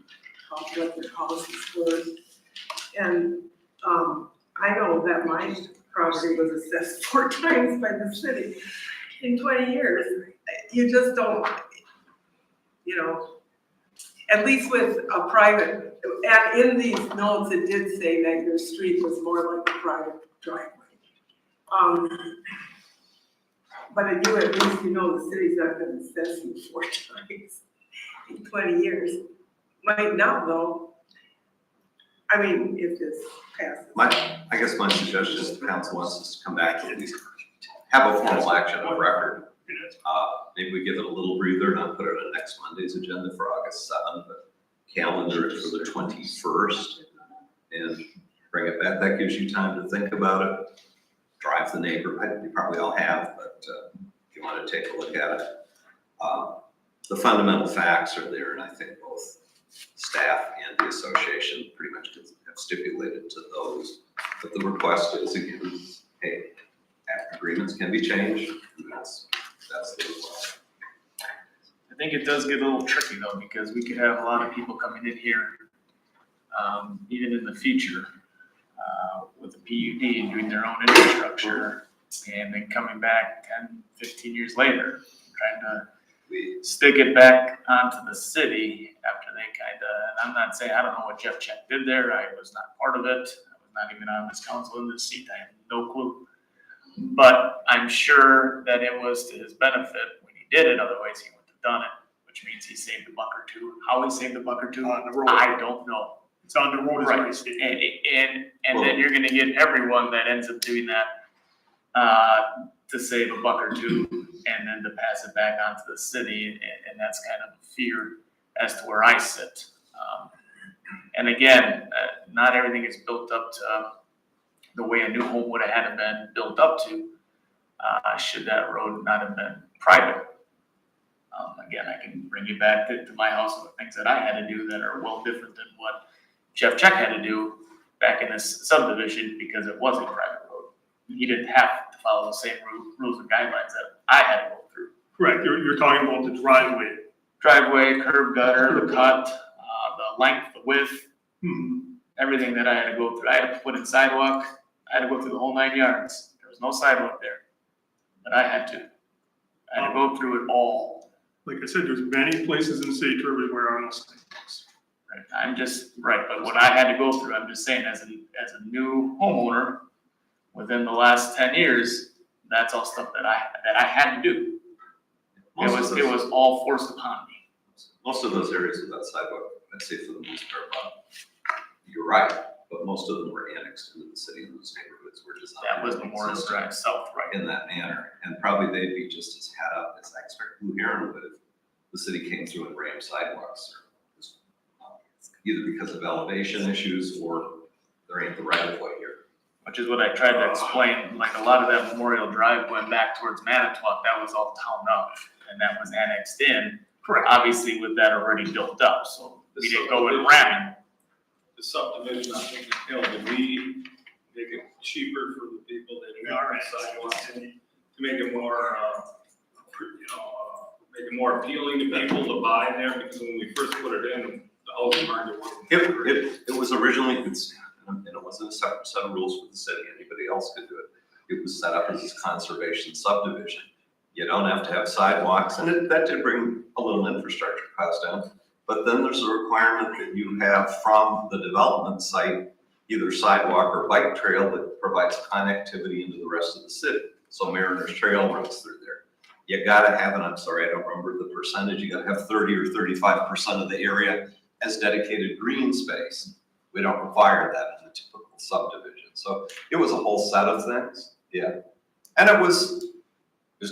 what their house is worth. And I know that my property was assessed 4 times by the city in 20 years. You just don't, you know, at least with a private, and in these notes, it did say that your street was more like a private driveway. But I do at least, you know, the city's not gonna assess you 4 times in 20 years. Might not though. I mean, if this passes. I guess my suggestion is the council wants us to come back to at least have a formal action on record. Maybe we give it a little breather, not put it on next Monday's agenda for August 7th, but calendar it for the 21st and bring it back. That gives you time to think about it. Drive the neighbor, you probably all have, but if you want to take a look at it. The fundamental facts are there, and I think both staff and the association pretty much have stipulated to those. But the request is, again, hey, agreements can be changed, and that's the request. I think it does get a little tricky though, because we could have a lot of people coming in here, even in the future, with a PUD and doing their own infrastructure, and then coming back 10, 15 years later, trying to stick it back onto the city after they and I'm not saying, I don't know what Jeff Check did there, I was not part of it, I was not even on this council in this seat, I have no clue. But I'm sure that it was to his benefit when he did it, otherwise he wouldn't have done it, which means he saved $1 or $2. How he saved $1 or $2, On the road. I don't know. It's on the road, as I Right, stated. and then you're gonna get everyone that ends up doing that, to save $1 or $2, and then to pass it back onto the city, and that's kind of a fear as to where I sit. And again, not everything is built up to the way a new home would have had been built up to, should that road not have been private. Again, I can bring you back to my house and the things that I had to do that are well different than what Jeff Check had to do back in this subdivision because it was a private road. He didn't have to follow the same rules and guidelines that I had to go through. Correct, you're talking about the driveway. Driveway, curb gutter, the cut, the length, the width, Hmm. everything that I had to go through. I had to put in sidewalk, I had to go through the whole 9 yards. There was no sidewalk there, but I had to. I had to go through it all. Like I said, there's many places in the city of Two Rivers where there are no sidewalks. Right, I'm just, right, but what I had to go through, I'm just saying, as a new homeowner, within the last 10 years, that's all stuff that I had to do. It was all forced upon me. Most of those areas without sidewalk, I'd say for the most part, you're right, but most of them were annexed into the city, and those neighborhoods were designed. That was Memorial Drive South, right? In that manner, and probably they'd be just as had up as I expect Blue Heron would if the city came through and rammed sidewalks. Either because of elevation issues or there ain't the right of way here. Which is what I tried to explain, like a lot of that Memorial Drive went back towards Manitowoc, that was all town up, and that was annexed in. Correct. Obviously with that already built up, so we didn't go with ramming. The subdivision on Lincoln Hill, did we make it cheaper for the people that are on sidewalks to make it more, make it more appealing to people to buy there? Because when we first put it in, the housing market wasn't. It was originally, and it wasn't a separate set of rules for the city, anybody else could do it. It was set up as this conservation subdivision. You don't have to have sidewalks, and that did bring a little infrastructure cost down. But then there's a requirement that you have from the development site, either sidewalk or bike trail that provides connectivity into the rest of the city. So Mariners Trail runs through there. You gotta have, and I'm sorry, I don't remember the percentage, you gotta have 30 or 35% of the area as dedicated green space. We don't require that in the typical subdivision. So it was a whole set of things, yeah. And it was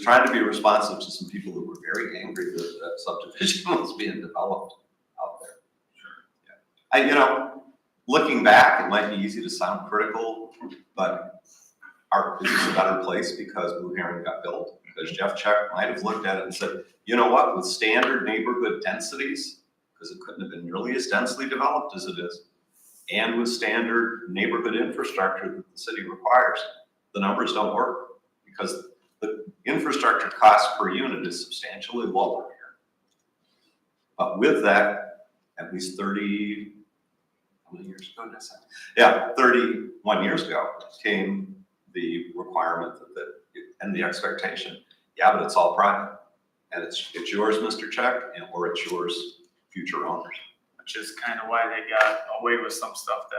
trying to be responsive to some people who were very angry that that subdivision was being developed out there. Sure. Yeah. Looking back, it might be easy to sound critical, but this is a better place because Blue Heron got built. Because Jeff Check might have looked at it and said, you know what, with standard neighborhood densities, because it couldn't have been nearly as densely developed as it is, and with standard neighborhood infrastructure that the city requires, the numbers don't work because the infrastructure cost per unit is substantially lower here. But with that, at least 30, how many years ago did I say? Yeah, 31 years ago came the requirement and the expectation. Yeah, but it's all private. And it's yours, Mr. Check, or it's yours, future owners. Which is kind of why they got away with some stuff that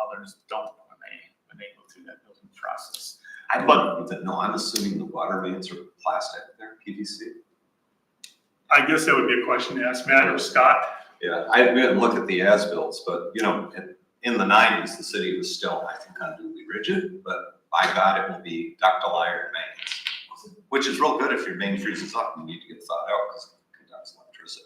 others don't when they go through that building process. I'm assuming the water mains are plastic there, PVC. I guess that would be a question to ask Matt or Scott. Yeah, I didn't look at the as-bills, but in the 90s, the city was still, I think, unduly rigid, but by God, it will be ductile iron mains, which is real good if your main freezes up and you need to get thawed out because it conducts electricity.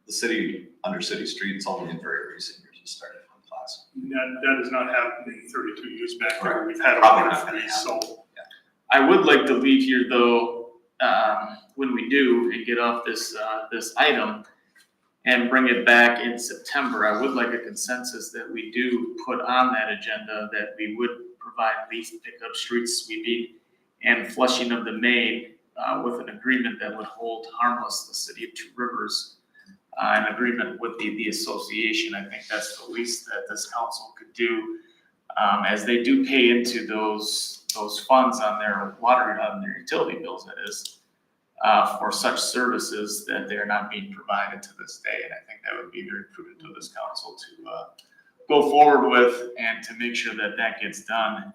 The city, under city streets, only in very recent years has started on plastic. That has not happened in 32 years back there. Right. We've had a Probably lot not of gonna freeze, happen. so. I would like to leave here though, when we do and get off this item and bring it back in September, I would like a consensus that we do put on that agenda that we would provide leaf pickup, street sweeping, and flushing of the main with an agreement that would hold harmless the city of Two Rivers, an agreement with the association. I think that's the least that this council could do, as they do pay into those funds on their water, on their utility bills, that is, for such services that they're not being provided to this day. And I think that would be very prudent of this council to go forward with and to make sure that that gets done.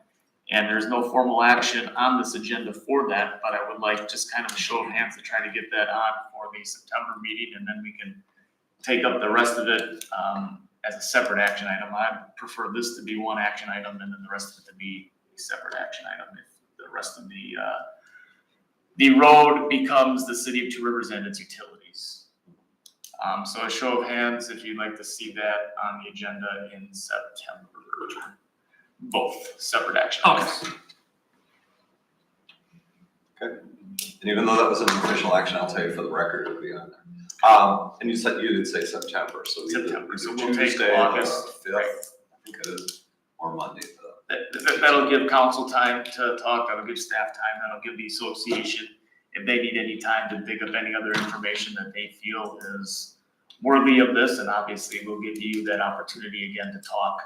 And there's no formal action on this agenda for that, but I would like just kind of a show of hands to try to get that on for the September meeting, and then we can take up the rest of it as a separate action item. I prefer this to be one action item and then the rest of it to be a separate action item. If the rest of the road becomes the city of Two Rivers and its utilities. So a show of hands if you'd like to see that on the agenda in September. Both separate action items. Okay. And even though that was an official action, I'll tell you for the record, it'll be on there. And you did say September, so either September, so we'll take Tuesday, August, the 5th, right. I think it is, or Monday, That'll give council time to talk, that'll give staff time, that'll give the association, if they need any time to dig up any other information that they feel is worthy of this, and obviously we'll give you that opportunity again to talk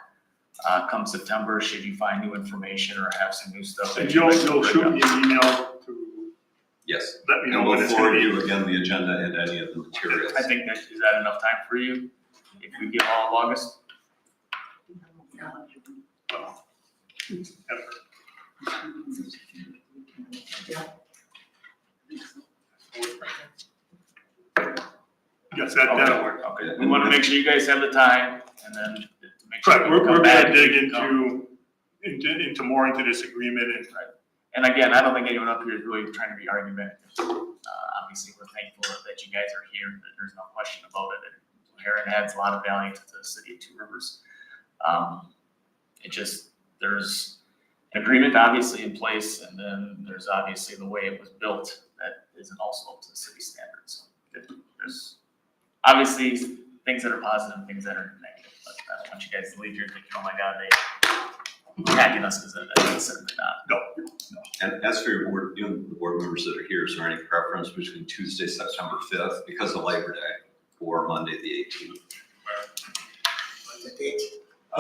come September, should you find new information or have some new stuff. And that you'd you'll like to bring shoot up. me an email to Yes. let me know And when we'll it's gonna forward be. you again the agenda and any of the materials. I think that, is that enough time for you? If we give all of August? Yes, that'll work. Okay, we wanna make sure you guys have the time, and then to make sure. Correct, we we're come gonna back, dig we can come. into more into this agreement and And again, I don't think anyone up here is really trying to be argumentative. Obviously, we're thankful that you guys are here, that there's no question about it, and Heron adds a lot of value to the city of Two Rivers. It just, there's an agreement obviously in place, and then there's obviously the way it was built that isn't also up to the city standards. So there's obviously things that are positive, things that are negative, but I don't want you guys to leave here thinking, oh my God, they attacking us as a citizen, not. And as for your board, you know, the board members that are here, is there any preference between Tuesday, September 5th, because of Labor Day, or Monday, the 18th?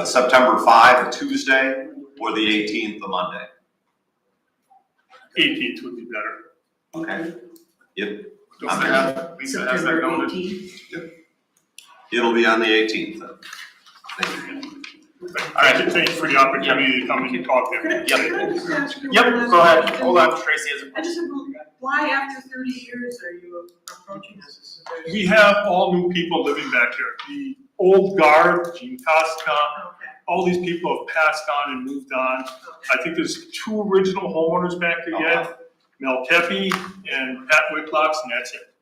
September 5, a Tuesday, or the 18th, a Monday? 18th would be better. Okay. Yep, Lisa has that noted. 18th. it'll be on the 18th then. Thank you. All right, thank you for the opportunity to come and talk to everyone. Yep. Can I just ask you Yep, one last go ahead, question? hold on, Tracy has a I just have, why after 30 years are you approaching us? This is very- We have all new people living back here. The old guard, Gene Costa, Okay, all these people have passed on and moved on. okay. I think there's 2 original homeowners back there yet, Mel Tepe and Pat Wicklocks, and that's it.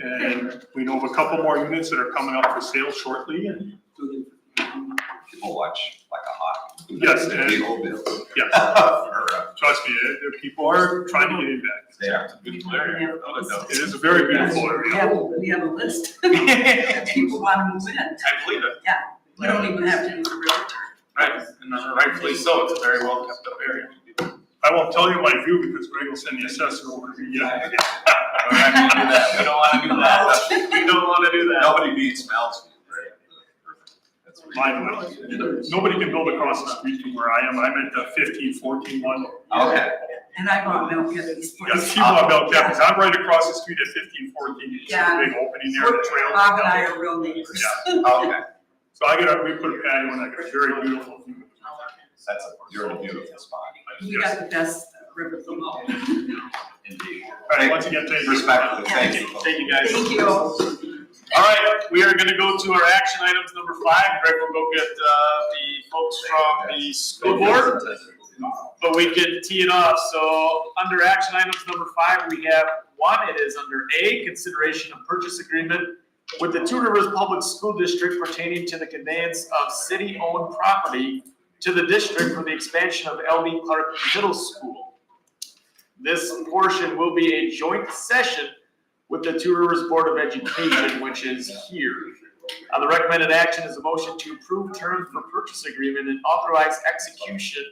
And we know of a couple more units that are coming up for sale shortly, and People watch like a hawk. Yes, and- Big old bills. yes, Or, trust me, the people are trying to get in back. they are. It is a very beautiful area. We have a list of people want to move in. I believe it. We don't even have to use a realtor. Right, and rightfully so, it's a very well kept up area. I won't tell you my view because Greg will send the assessor over to me. Yeah. We don't wanna do that, we don't wanna do that. Nobody beats Mel's view, right? That's what Mine, nobody can build across the street from where I am. I'm at the 15-14 one. Okay. And I bought Mel Kevin's place. Yes, she bought Bell Kevin's. I'm right across the street at 15-14. You see Yeah. the big opening there, the trail. Bob and I are real neighbors. Yeah. Okay, So we put a patio and I got a very beautiful view. you're in a beautiful spot. We got the best river thing. Indeed. All right, once again, thank you. Respectfully, thank you. Thank you, guys. Thank you. All right, we are gonna go to our action items number 5. Greg will go get, the folks from the school board, but we can tee it off. So under action items number 5, we have 1, it is under A, consideration of purchase agreement with the Two Rivers Public School District pertaining to the conveyance of city-owned property to the district for the expansion of L.B. Clark Middle School. This portion will be a joint session with the Two Rivers Board of Education, which is here. The recommended action is a motion to approve terms for purchase agreement and authorize execution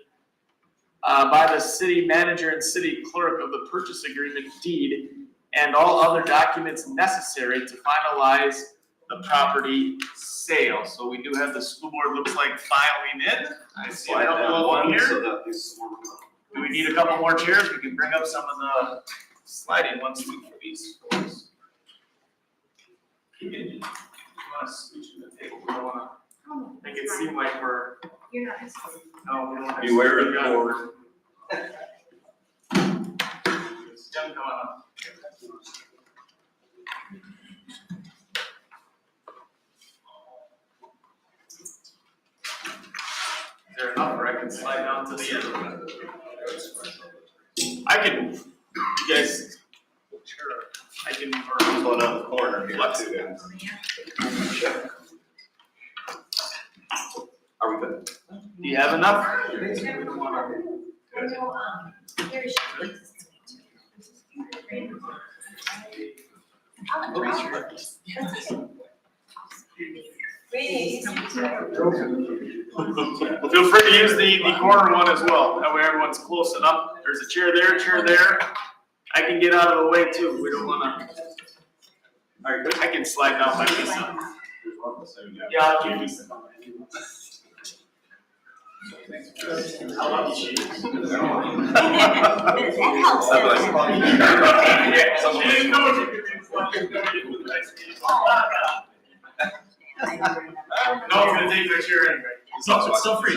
by the city manager and city clerk of the purchase agreement deed and all other documents necessary to finalize the property sale. So we do have the school board, looks like filing in. I see a couple of them here. Do we need a couple more chairs? We can bring up some of the sliding ones too for these folks. You wanna switch to the table? We don't wanna make it seem like we're, You're not. no, we don't have. Beware of the board. It's Jim coming up. Is there enough where I can slide down to the end? I can move. You guys, I can move. Slow down the corner here Flex. too. Are we good? Do you have enough? Feel free to use the corner one as well. That way everyone's close enough. There's a chair there, chair there. I can get out of the way too. We don't wanna. All right, I can slide down my visa. Yeah, I'll give you some. How lucky she is. That helps. Yeah, so she didn't know she could be No one's gonna take my chair anyway. So free.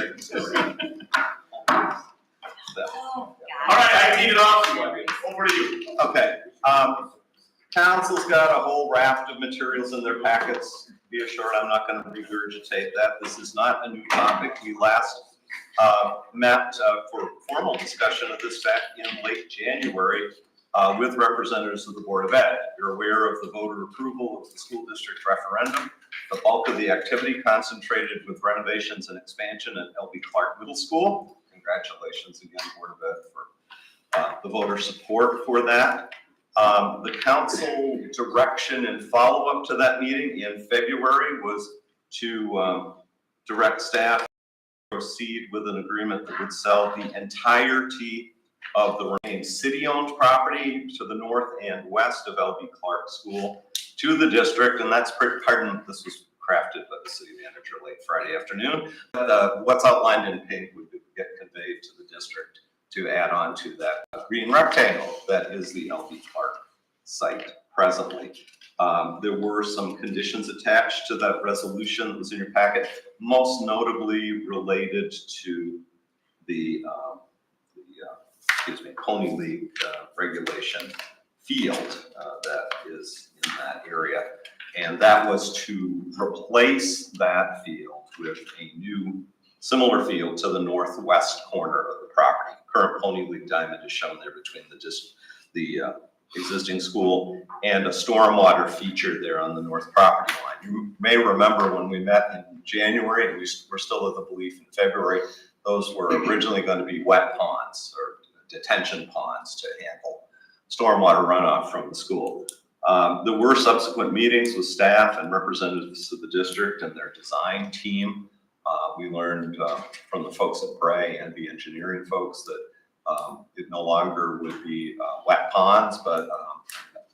Oh, All right, I teed it off. Over to you. Okay, council's got a whole raft of materials in their packets. Be assured, I'm not gonna regurgitate that. This is not a new topic. We last met for formal discussion of this back in late January with representatives of the Board of Ed. You're aware of the voter approval of the school district referendum. The bulk of the activity concentrated with renovations and expansion at L.B. Clark Middle School. Congratulations again, Board of Ed, for the voter support for that. The council direction and follow-up to that meeting in February was to direct staff to proceed with an agreement that would sell the entirety of the remaining city-owned property to the north and west of L.B. Clark School to the district, and that's, pardon, this was crafted by the city manager late Friday afternoon. What's outlined in pink would get conveyed to the district to add on to that green rectangle that is the L.B. Clark site presently. There were some conditions attached to that resolution that was in your packet, most notably related to the Pony League regulation field that is in that area. And that was to replace that field with a new similar field to the northwest corner of the property. Current Pony League diamond is shown there between the existing school and a stormwater feature there on the north property line. You may remember when we met in January, and we're still of the belief in February, those were originally going to be wet ponds or detention ponds to handle stormwater runoff from the school. There were subsequent meetings with staff and representatives of the district and their design team. We learned from the folks at Bray and the engineering folks that it no longer would be wet ponds, but I'm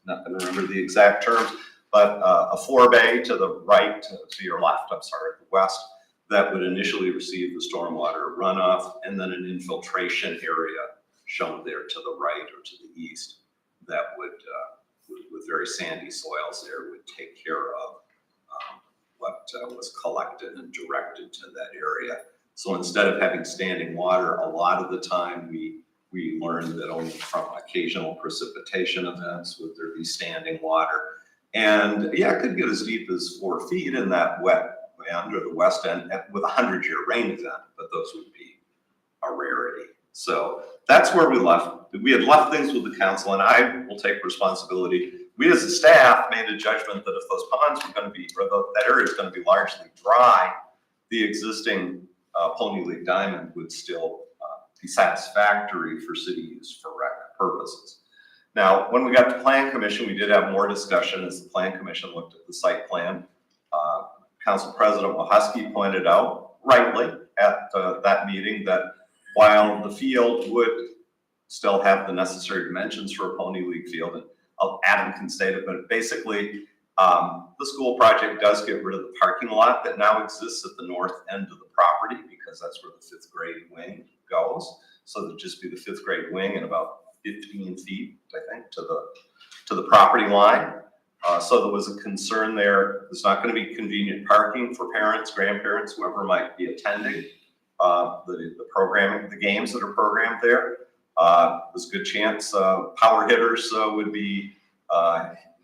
not going to remember the exact terms, but a forebay to the right, to your left, I'm sorry, the west, that would initially receive the stormwater runoff, and then an infiltration area shown there to the right or to the east that would, with very sandy soils there, would take care of what was collected and directed to that area. So instead of having standing water, a lot of the time we learned that only from occasional precipitation events would there be standing water. And yeah, it could get as deep as 4 feet in that wet end or the west end with a 100-year rain event, but those would be a rarity. So that's where we left. We had left things with the council, and I will take responsibility. We as a staff made a judgment that if those ponds were going to be, or that area is going to be largely dry, the existing Pony League diamond would still be satisfactory for city use for rec purposes. Now, when we got to Plan Commission, we did have more discussion as the Plan Commission looked at the site plan. Council President Wahusky pointed out, rightly, at that meeting that while the field would still have the necessary dimensions for a Pony League field, and Adam can state it, but basically, the school project does get rid of the parking lot that now exists at the north end of the property, because that's where the 5th grade wing goes. So there'd just be the 5th grade wing and about 15 feet, I think, to the property line. So there was a concern there. There's not going to be convenient parking for parents, grandparents, whoever might be attending the programming, the games that are programmed there. There's a good chance power hitters would be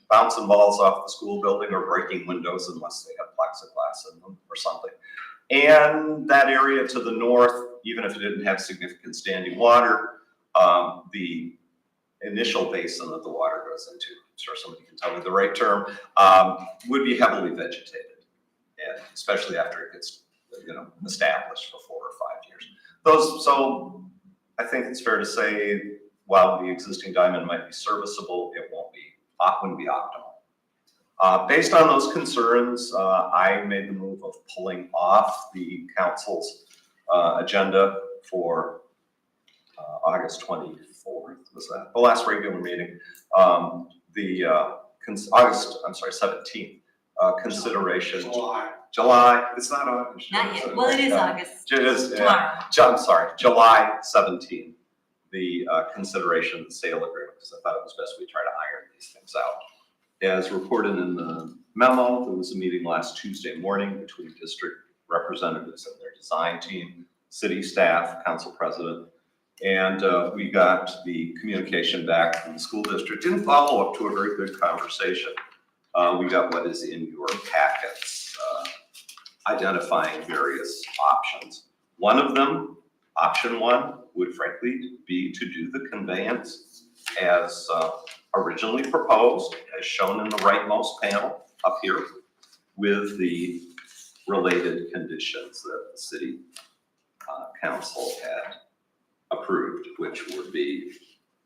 bouncing balls off the school building or breaking windows unless they have plexiglass in them or something. And that area to the north, even if it didn't have significant standing water, the initial basin that the water goes into, I'm sure somebody can tell me the right term, would be heavily vegetated, and especially after it gets, established for 4 or 5 years. So I think it's fair to say, while the existing diamond might be serviceable, it wouldn't be optimal. Based on those concerns, I made the move of pulling off the council's agenda for August 24th, was that? The last regular meeting. The 17th, consideration. July. It's not August. Not yet, well, it is August, It is, tomorrow. I'm sorry, July 17th, the consideration of the sale agreement, because I thought it was best we try to iron these things out. As reported in the memo, there was a meeting last Tuesday morning between district representatives and their design team, city staff, council president, and we got the communication back from the school district in follow-up to a very good conversation. We got what is in your packets, identifying various options. One of them, option one, would frankly be to do the conveyance as originally proposed, as shown in the rightmost panel up here, with the related conditions that the city council had approved, which would be,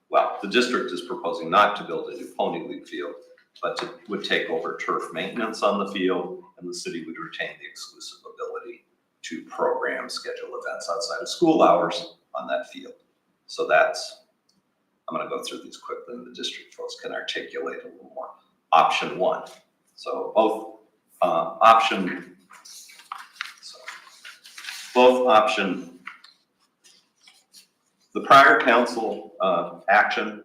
well, the district is proposing not to build a new Pony League field, but would take over turf maintenance on the field, and the city would retain the exclusive ability to program, schedule events outside of school hours on that field. So that's, I'm gonna go through these quickly, and the district folks can articulate a little more. Option one. So both option, the prior council action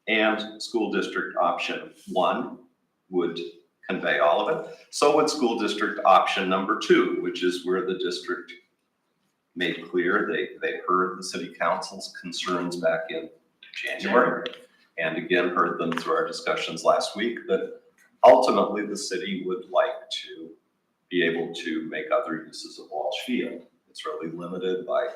and school district option one would convey all of it. So would school district option number two, which is where the district made clear they heard the city council's concerns back in January, and again heard them through our discussions last week, that ultimately the city would like to be able to make other uses of Walsh Field. It's really limited by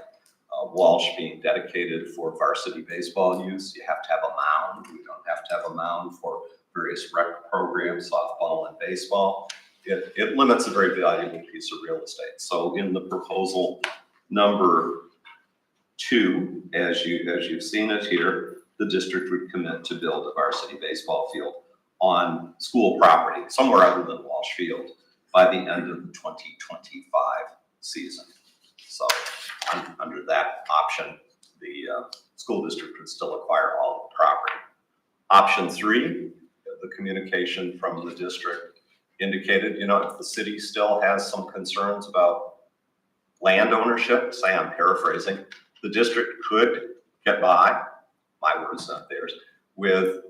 Walsh being dedicated for varsity baseball use. You have to have a mound. We don't have to have a mound for various rec programs, softball and baseball. It limits a very valuable piece of real estate. So in the proposal number two, as you've seen it here, the district would commit to build a varsity baseball field on school property, somewhere other than Walsh Field, by the end of the 2025 season. So under that option, the school district would still acquire all the property. Option three, the communication from the district indicated, if the city still has some concerns about land ownership, say I'm paraphrasing, the district could get by, my words, not theirs, with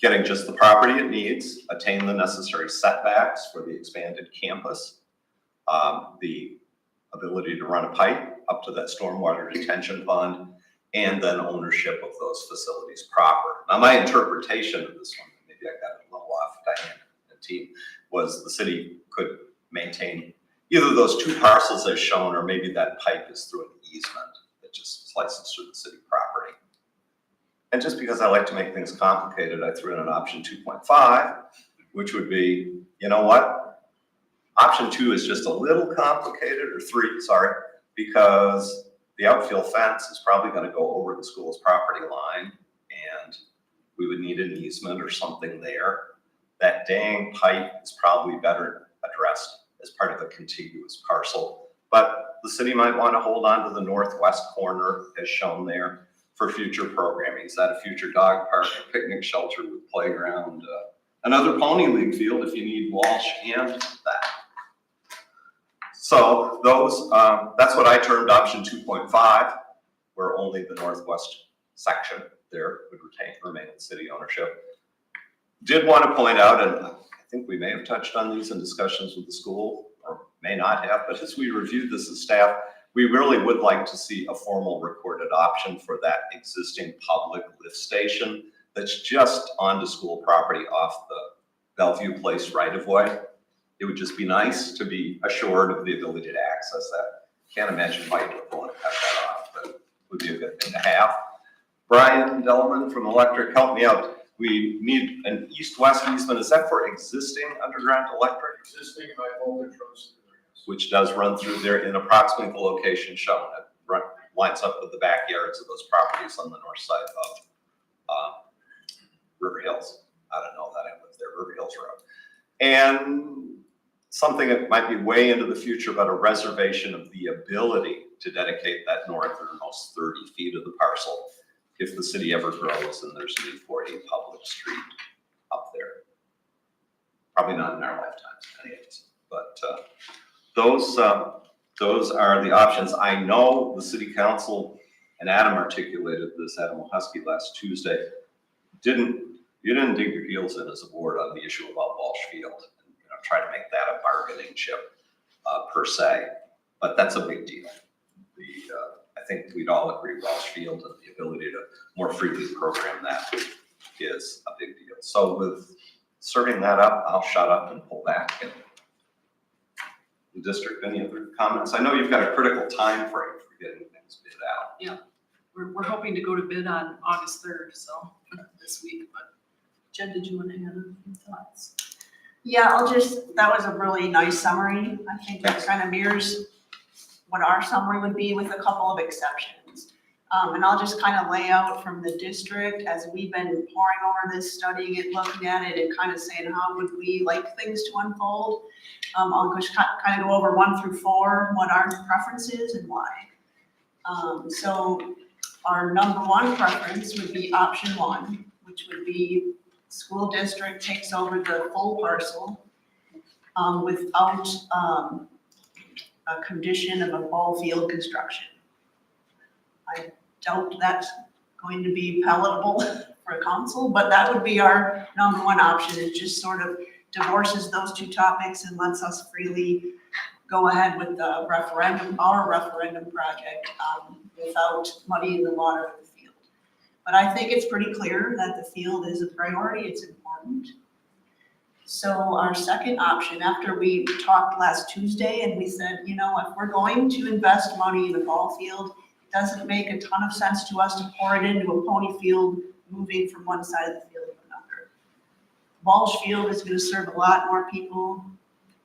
getting just the property it needs, attain the necessary setbacks for the expanded campus, the ability to run a pipe up to that stormwater detention pond, and then ownership of those facilities proper. Now, my interpretation of this one, maybe I got it a little off, Diane and team, was the city could maintain either those two parcels as shown, or maybe that pipe is through an easement that just slices through the city property. And just because I like to make things complicated, I threw in an option 2.5, which would be, you know what? Option two is just a little complicated, or three, sorry, because the outfield fence is probably gonna go over the school's property line, and we would need an easement or something there. That dang pipe is probably better addressed as part of a contiguous parcel, but the city might wanna hold on to the northwest corner as shown there for future programming. Is that a future dog park, a picnic shelter with playground, another Pony League field if you need Walsh and that. So those, that's what I termed option 2.5, where only the northwest section there would remain in city ownership. Did want to point out, and I think we may have touched on these in discussions with the school, or may not have, but as we reviewed this as staff, we really would like to see a formal recorded option for that existing public lift station that's just onto school property off the Bellevue Place right-of-way. It would just be nice to be assured of the ability to access that. Can't imagine Mike would want to cut that off, but it would be a good thing to have. Brian Delman from Electric, help me out. We need an east-west easement. Is that for existing underground electric? Existing high voltage runs through there, yes. Which does run through there in approximately the location shown. It lines up with the backyards of those properties on the north side of River Hills. I don't know that I live there, River Hills Road. And something that might be way into the future, but a reservation of the ability to dedicate that northernmost 30 feet of the parcel if the city ever grows and there's a need for a public street up there. Probably not in our lifetimes, anyways. But those are the options. I know the city council, and Adam articulated this, Adam Husky last Tuesday, you didn't dig your heels in as a board on the issue about Walsh Field, and, try to make that a bargaining chip per se, but that's a big deal. I think we'd all agree Walsh Field and the ability to more freely program that is a big deal. So with serving that up, I'll shut up and pull back. And the district, any other comments? I know you've got a critical time frame for getting things bid out. We're hoping to go to bid on August 3rd, so this week, but Jen, did you want to add a few thoughts? Yeah, that was a really nice summary. I think that kind of mirrors what our summary would be with a couple of exceptions. And I'll just kind of lay out from the district as we've been poring over this, studying it, looking at it, and kind of saying how would we like things to unfold. I'll just kind of go over 1 through 4, what our preference is and why. So our number 1 preference would be option 1, which would be school district takes over the full parcel without a condition of a ball field construction. I doubt that's going to be palatable for a council, but that would be our number 1 option. It just sort of divorces those 2 topics and lets us freely go ahead with the referendum, our referendum project, without muddying the water of the field. But I think it's pretty clear that the field is a priority, it's important. So our second option, after we talked last Tuesday and we said, if we're going to invest money in a ball field, it doesn't make a ton of sense to us to pour it into a pony field moving from one side of the field to another. Walsh Field is gonna serve a lot more people,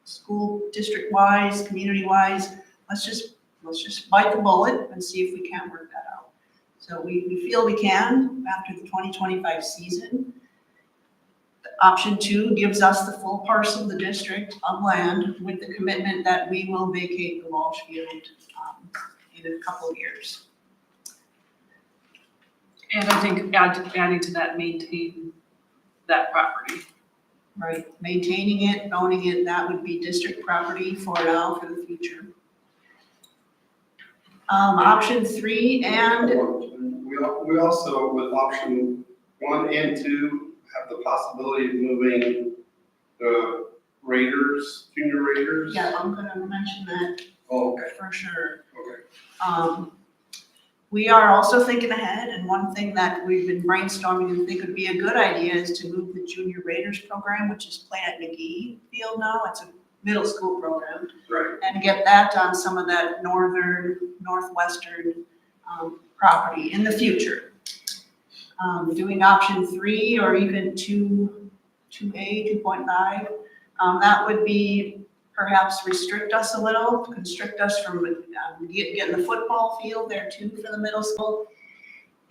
school district-wise, community-wise. Let's just bite the bullet and see if we can work that out. So we feel we can after the 2025 season. Option 2 gives us the full parcel of the district of land with the commitment that we will vacate the Walsh Field in a couple of years. And I think adding to that, maintain that property. Right, maintaining it, owning it, that would be district property for now, for the future. Option 3 and We also, with option 1 and 2, have the possibility of moving the Raiders, junior Raiders. yeah, I'm gonna mention that Oh, okay, for sure. okay. We are also thinking ahead, and one thing that we've been brainstorming and think would be a good idea is to move the Junior Raiders program, which is playing at McGee Field now. It's a middle school program. Right. And get that on some of that northwestern property in the future. Doing option 3 or even 2A, 2.5, that would be perhaps restrict us a little, constrict us from getting the football field there too for the middle school.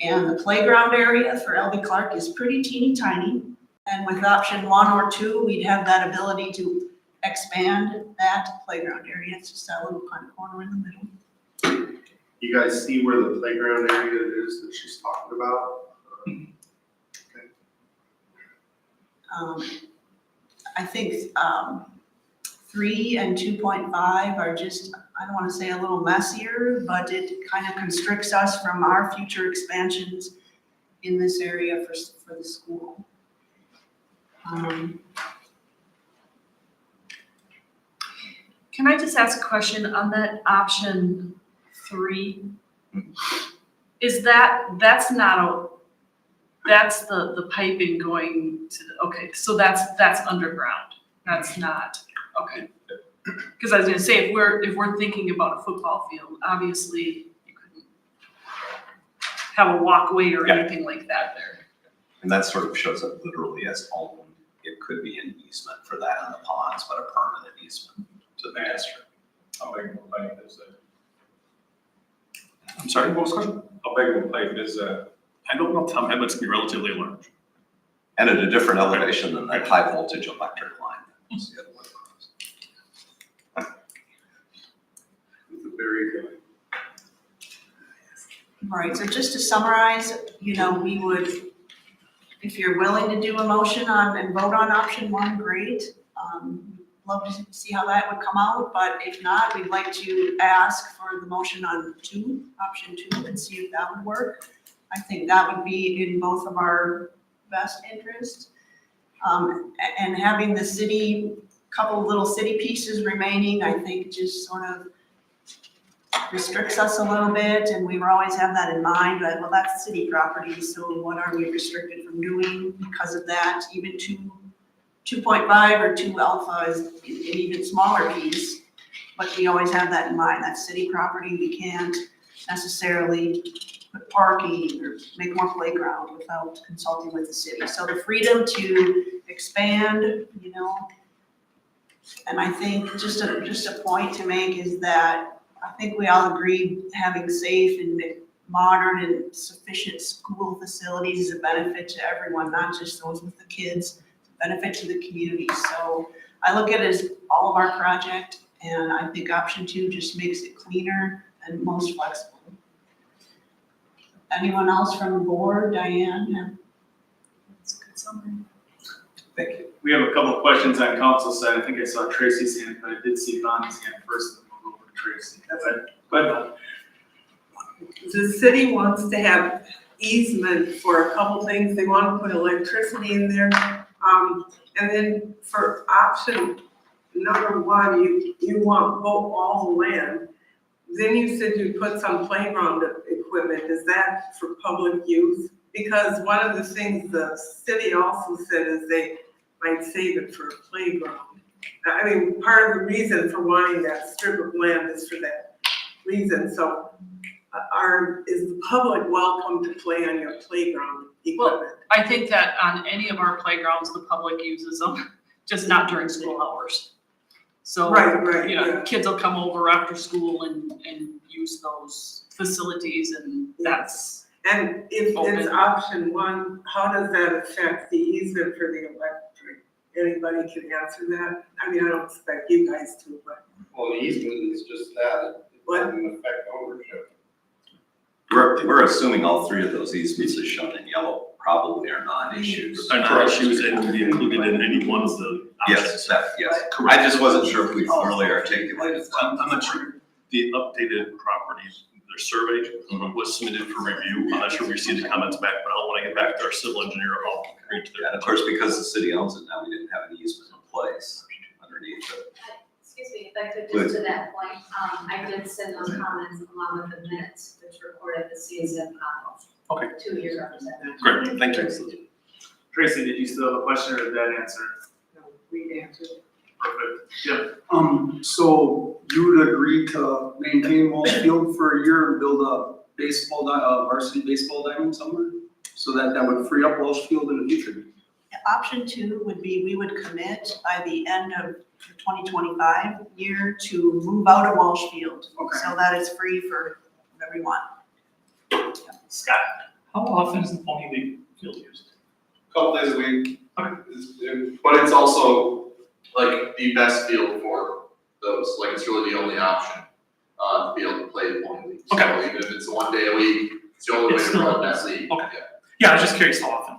And the playground area for L.B. Clark is pretty teeny tiny. And with option 1 or 2, we'd have that ability to expand that playground area. It's just that little kind of corner in the middle. You guys see where the playground area is that she's talking about? I think 3 and 2.5 are just, I don't want to say a little messier, but it kind of constricts us from our future expansions in this area for the school. Can I just ask a question on that option 3? Is that's not that's the piping going to, okay, so that's underground. That's not, okay. Because I was gonna say, if we're thinking about a football field, obviously you couldn't have a walkway or anything like that there. And that sort of shows up literally as owned. It could be an easement for that in the ponds, but a permanent easement to the district. How big of a pipe is that? I'm sorry, what was the question? How big of a pipe is that? I don't know, Tom, but it's gonna be relatively large. And at a different elevation than that high voltage electric line. That's the other way across. It's very good. Right, so just to summarize, we would, if you're willing to do a motion on and vote on option 1, great. Love to see how that would come out, but if not, we'd like to ask for the motion on option two, and see if that would work. I think that would be in both of our best interests. And having the city, couple little city pieces remaining, I think just sort of restricts us a little bit, and we will always have that in mind, but well, that's city property, so what are we restricted from doing because of that? Even 2.5 or 2 alpha is an even smaller piece, but we always have that in mind. That's city property. We can't necessarily put parking or make more playground without consulting with the city. So the freedom to expand, you know, and I think just a point to make is that I think we all agree having safe and modern and sufficient school facilities is a benefit to everyone, not just those with the kids, benefit to the community. So I look at it as all of our project, and I think option two just makes it cleaner and most flexible. Anyone else from the board? Diane? That's a good summary. Thank you. We have a couple of questions on council side. I think I saw Tracy's hand, but I did see Bonnie's hand first, and then we'll go over to Tracy. That's it. Go ahead, Bonnie. The city wants to have easement for a couple things. They want to put electricity in there. And then for option number one, you want all the land. Then you said you put some playground equipment. Is that for public use? Because one of the things the city also said is they might save it for a playground. I mean, part of the reason for wanting that strip of land is for that reason. So is the public welcome to play on your playground equipment? I think that on any of our playgrounds, the public uses them, just not during school hours. So, Right, you know, yeah. kids will come over after school and use those facilities, and that's, And if it's Open. option one, how does that affect the easement for the electric? Anybody can answer that? I mean, I don't expect you guys to, but Well, the easement is just that, it What? doesn't affect ownership. We're assuming all three of those easements as shown in yellow probably are non-issues. Are not issues and can be included in any one of the options. Yes. I just wasn't sure if we clearly articulated that. I'm not sure. The updated properties, their survey was submitted for review. I'm not sure if we received the comments back, but I'll want to get back to our civil engineer. I'll agree to And of course, because the city owns it now, we didn't have an easement in place underneath it. Excuse me, if I could, just to that point, I did send those comments along with the minutes, which recorded the CSM comments. Okay. To your representative. Great, thank you. Tracy, did you still have a question, or did that answer? No, we answered. Perfect. Jim? So you would agree to maintain Walsh Field for a year and build a varsity baseball diamond somewhere? So that would free up Walsh Field in the future? Option two would be we would commit by the end of the 2025 year to move out of Walsh Field. Okay. So that it's free for everyone. Scott? How often is the Pony League field used? Couple days a week. But it's also like the best field for those, like it's really the only option, to be able to play the Pony League. So Okay. even if it's 1 day a week, it's the only way It's to run still- that league. Okay. Yeah. Yeah, I was just curious how often.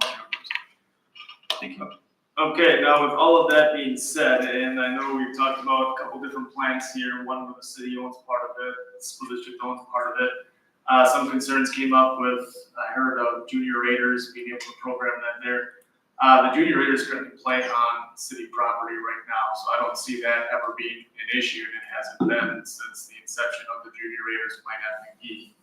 Thank you. Okay, now with all of that being said, and I know we've talked about a couple different plans here, one where the city owns part of it, the school district owns part of it. Some concerns came up with, I heard of Junior Raiders being able to program that there. The Junior Raiders currently play on city property right now, so I don't see that ever being an issue, and it hasn't been since the inception of the Junior Raiders playing at McGee.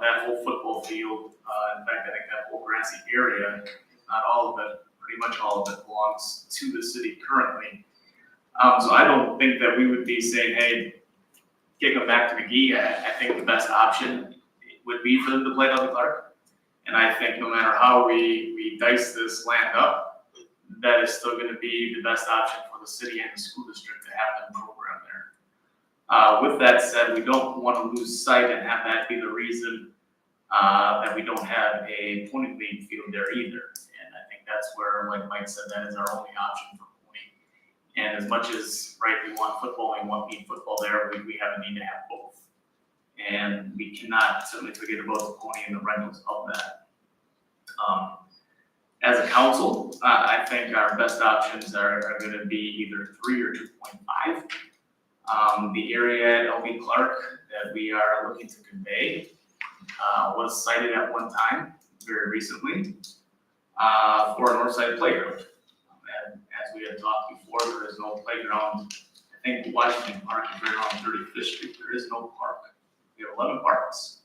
That whole football field, in fact, I think that whole grassy area, not all of it, pretty much all of it belongs to the city currently. So I don't think that we would be saying, hey, kick them back to McGee. I think the best option would be for them to play down the Clark. And I think no matter how we dice this land up, that is still gonna be the best option for the city and the school district to have them program there. With that said, we don't wanna lose sight and have that be the reason that we don't have a Pony League field there either. And I think that's where, like Mike said, that is our only option for Pony. And as much as, right, we want football, we want beat football there, we have a need to have both. And we cannot certainly forget about the Pony and the rentals of that. As a council, I think our best options are gonna be either 3 or 2.5. The area at LB Clark that we are looking to convey, was cited at one time, very recently, for a northside playground. And as we had talked before, there is no playground. I think Washington Park is right on 35th Street. There is no park. We have 11 parks,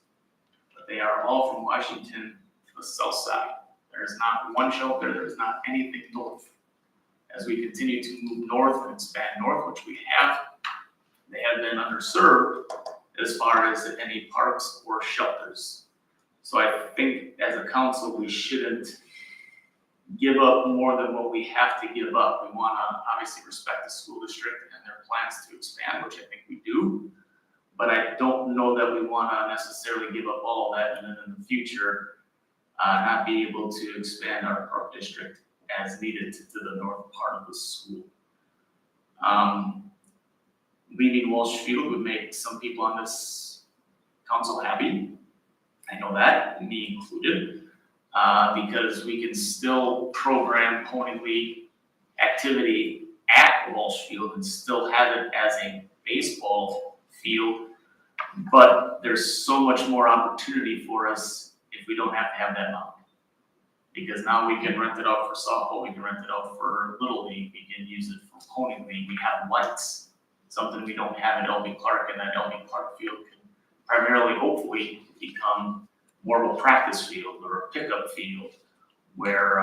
but they are all from Washington to the south side. There is not one shelter. There is not anything north. As we continue to move north and expand north, which we have, they have been underserved as far as any parks or shelters. So I think as a council, we shouldn't give up more than what we have to give up. We want to obviously respect the school district and their plans to expand, which I think we do. But I don't know that we want to necessarily give up all of that and then in the future, not be able to expand our park district as needed to the north part of the school. Leaving Walsh Field would make some people on this council happy. I know that, me included, because we can still program Pony League activity at Walsh Field and still have it as a baseball field. But there's so much more opportunity for us if we don't have to have that mound. Because now we can rent it out for softball, we can rent it out for Little League, we can use it for Pony League, we have lights. Something we don't have at LB Clark, and that LB Clark field can primarily, hopefully, become more of a practice field or a pickup field where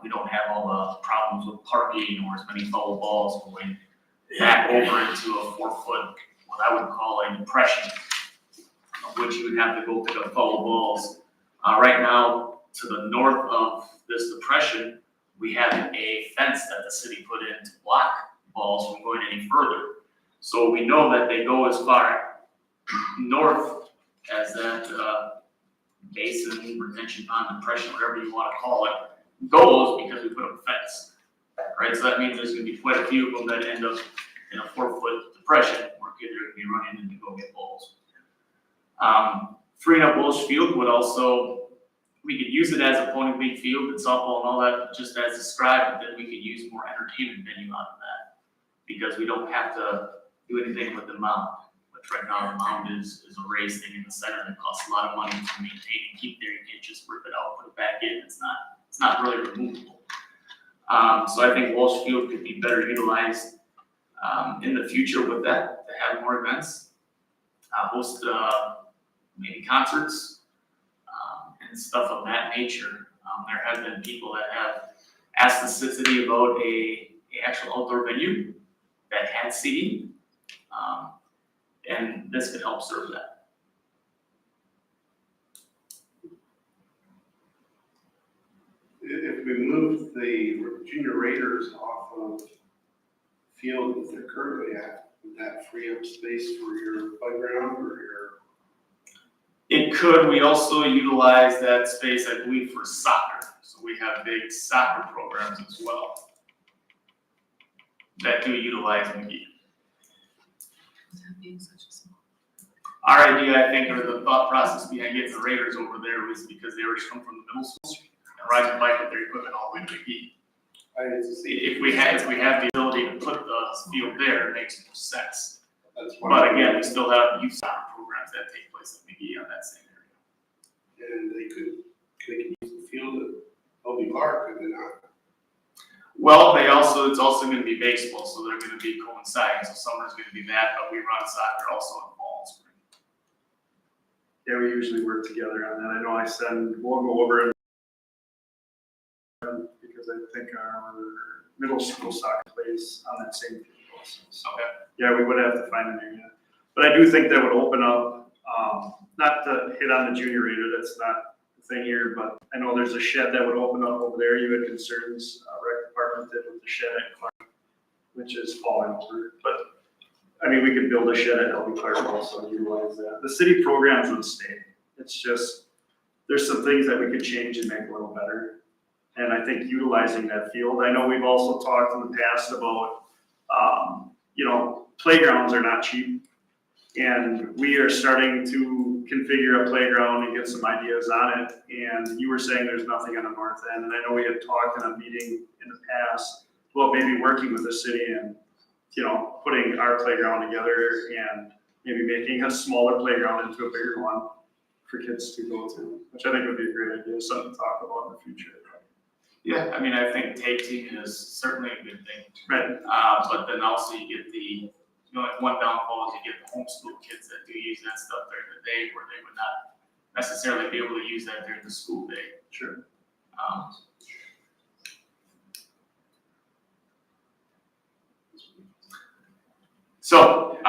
we don't have all the problems with parking or as many foul balls going back over into a 4-foot, what I would call a depression, of which you would have to go pick up foul balls. Right now, to the north of this depression, we have a fence that the city put in to block balls from going any further. So we know that they go as far north as that basin, retention pond, depression, whatever you want to call it, goes because we put up a fence, right? So that means there's going to be quite a few of them that end up in a 4-foot depression where kids are going to be running in to go get balls. Freeing up Walsh Field would also, we could use it as a Pony League field and softball and all that, just as described, but then we could use more entertainment venue out of that because we don't have to do anything with the mound. But right now, the mound is a raised thing in the center and it costs a lot of money to maintain and keep there. You can't just rip it out, put it back in. It's not really removable. So I think Walsh Field could be better utilized in the future with that, to have more events, host maybe concerts and stuff of that nature. There have been people that have asked the city about a actual outdoor venue that had seating. And this could help serve that. If we move the junior Raiders off of field that they're currently at, would that free up space for your playground or your? It could. We also utilize that space, I believe, for soccer. So we have big soccer programs as well that do utilize McGee. Our idea, I think, or the thought process behind getting the Raiders over there was because they were come from the middle school and ride the bike with their equipment all the way to McGee. If we have the ability to put the field there, it makes more sense. But again, we still have youth soccer programs that take place at McGee on that same area. And they could use the field at LB Clark, could they not? Well, it's also going to be baseball, so they're going to be coinciding. So summer's going to be that, but we run soccer also in fall and spring. Yeah, we usually work together on that. I know we'll go over because I think our middle school soccer plays on that same field also. So, yeah, we would have to find an area. But I do think that would open up, not to hit on the junior Raider, that's not the thing here, but I know there's a shed that would open up over there. You had concerns, rec department did with the shed at Clark, which is falling over. But I mean, we could build a shed at LB Clark also and utilize that. The city programs would stay. It's just, there's some things that we could change and make a little better. And I think utilizing that field, I know we've also talked in the past about, playgrounds are not cheap. And we are starting to configure a playground and get some ideas on it. And you were saying there's nothing on the north end, and I know we had talked in a meeting in the past about maybe working with the city and, you know, putting our playground together and maybe making a smaller playground into a bigger one for kids to go to, which I think would be a great idea, something to talk about in the future. Yeah, I mean, I think tag teaming is certainly a good thing. Right. But then also you get like one downfall is you get the homeschool kids that do use that stuff during the day where they would not necessarily be able to use that during the school day. Sure. So,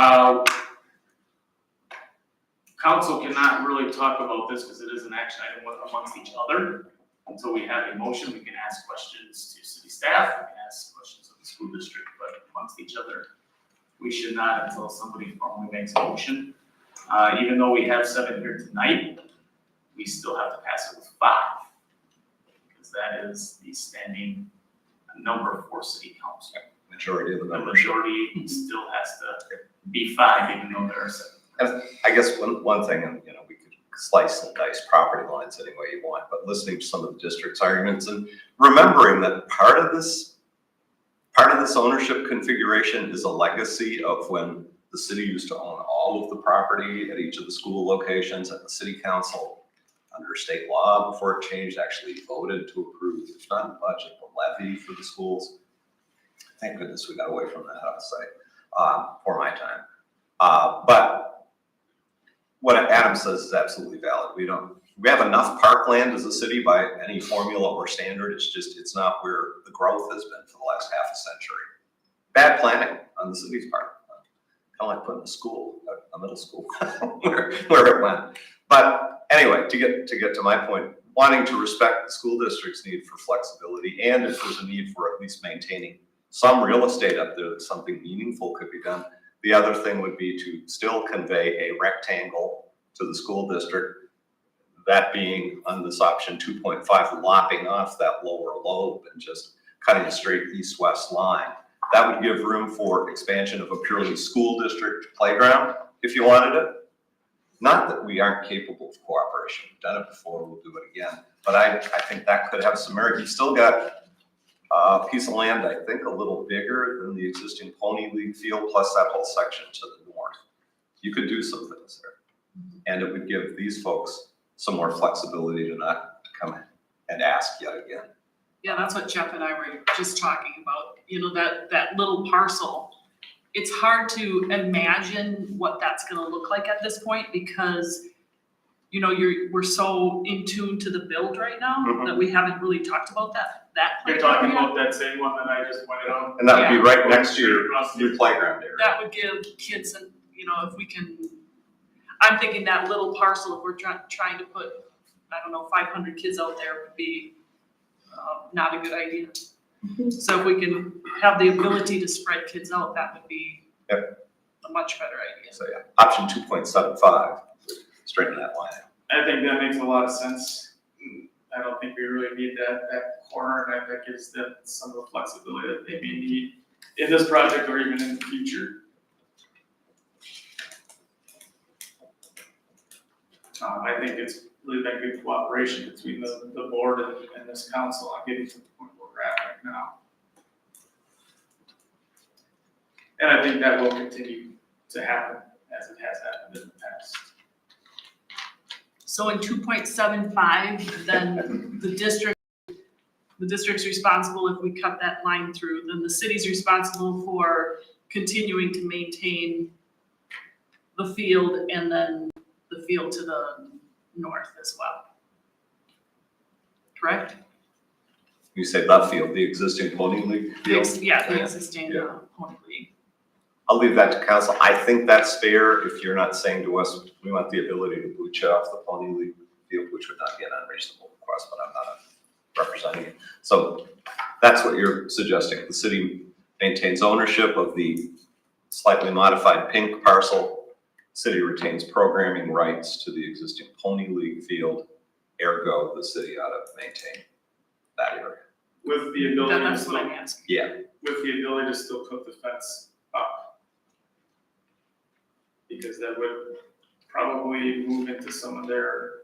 council cannot really talk about this because it is an action item amongst each other. Until we have a motion, we can ask questions to city staff, we can ask questions of the school district, but amongst each other, we should not until somebody formally makes a motion. Even though we have 7 here tonight, we still have to pass it with 5. Because that is the standing number for city council. Majority of the The membership. majority still has to be 5, even though there are 7. And I guess one thing, and you know, we could slice and dice property lines any way you want, but listening to some of the district's arguments and remembering that part of this ownership configuration is a legacy of when the city used to own all of the property at each of the school locations, and the city council, under state law before it changed, actually voted to approve, if not in the budget, the levy for the schools. Thank goodness we got away from that, I'll say, for my time. But what Adam says is absolutely valid. We have enough parkland as a city by any formula or standard. It's not where the growth has been for the last half a century. Bad planning on the city's part. Kind of like putting a middle school, where it went. But anyway, to get to my point, wanting to respect the school district's need for flexibility, and if there's a need for at least maintaining some real estate up there that something meaningful could be done. The other thing would be to still convey a rectangle to the school district, that being on this option 2.5, lopping off that lower lobe and just cutting a straight east-west line. That would give room for expansion of a purely school district playground, if you wanted it. Not that we aren't capable of cooperation. We've done it before, we'll do it again. But I think that could have some merit. You've still got a piece of land, I think, a little bigger than the existing Pony League field, plus that whole section to the north. You could do some things there. And it would give these folks some more flexibility to not come in and ask yet again. Yeah, that's what Jeff and I were just talking about, you know, that little parcel. It's hard to imagine what that's gonna look like at this point because, you know, we're so in tune to the build right now that we haven't really talked about that You're playground talking yet. about that same one that I just pointed out? And that would be right next to your new playground area. That would give kids, and you know, if we can, I'm thinking that little parcel, if we're trying to put, I don't know, 500 kids out there would be not a good idea. So if we can have the ability to spread kids out, that would be a much better idea. So yeah, option 2.75, straighten that line out. I think that makes a lot of sense. I don't think we really need that corner, and that gives them some of the flexibility that they may need in this project or even in the future. I think it's really been good cooperation between the board and this council on getting to the point where we're at right now. And I think that will continue to happen as it has happened in the past. So in 2.75, then the district's responsible if we cut that line through, then the city's responsible for continuing to maintain the field and then the field to the north as well. Correct? You say the field, the existing Pony League field? The existing Pony League. I'll leave that to council. I think that's fair if you're not saying to us, we want the ability to boot you off the Pony League field, which would not be an unreasonable request, but I'm not representing you. So that's what you're suggesting. The city maintains ownership of the slightly modified pink parcel. City retains programming rights to the existing Pony League field. Ergo, the city ought to maintain that area. With the ability That's what I'm asking. Yeah. with the ability to still put the fence up. because that would probably move into some of their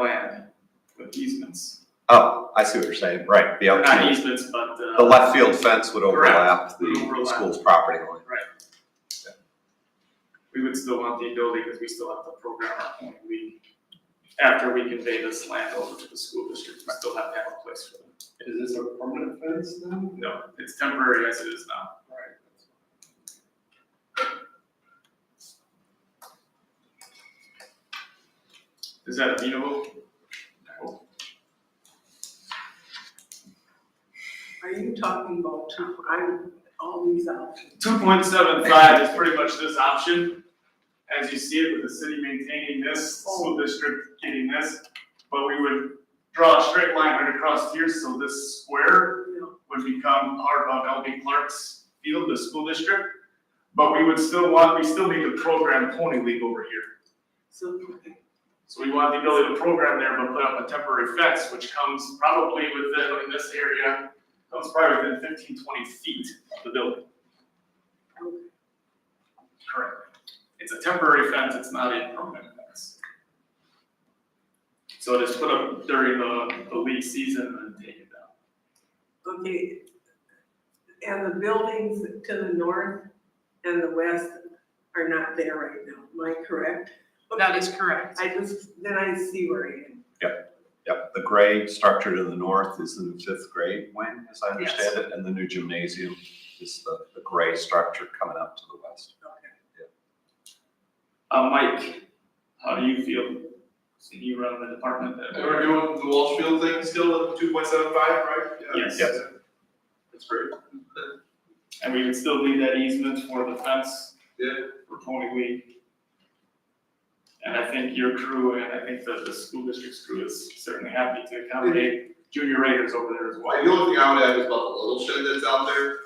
land with easements. Oh, I see what you're saying, right, the Not outside, easements, but, the left field fence would overlap the Overlap. school's property line. we would still want the ability, because we still have to program our own league. After we convey this land over to the school district, we still have to have a place for them. Is this a permanent fence then? No, it's temporary as it is now. Right. Is that amenable? Are you talking about all these options? 2.75 is pretty much this option, as you see it, with the city maintaining this, school district getting this. But we would draw a straight line right across here, so this square would become part of LB Clark's field, the school district. But we still need to program Pony League over here. So, So we want the ability to program there, but put up a temporary fence, which comes probably within, in this area, comes probably within 15, 20 feet of the building. Correct. It's a temporary fence, it's not a permanent fence. So just put up during the league season and then take it down. okay, and the buildings to the north and the west are not there right now, am I correct? That is correct. Then I see where I am. Yep, the gray structure to the north is the fifth grade wing, as I understand it, and the new gymnasium is the gray structure coming up to the west. Mike, how do you feel? So you run the department And that. we're doing the Walsh Field thing still at 2.75, right? Yes. Yes. That's great. And we would still need that easement for the fence. Yeah. For Pony League. And I think your crew, and I think that the school district's crew is certainly happy to accommodate junior raiders over there as well. The only thing I would add is about the little shed that's out there.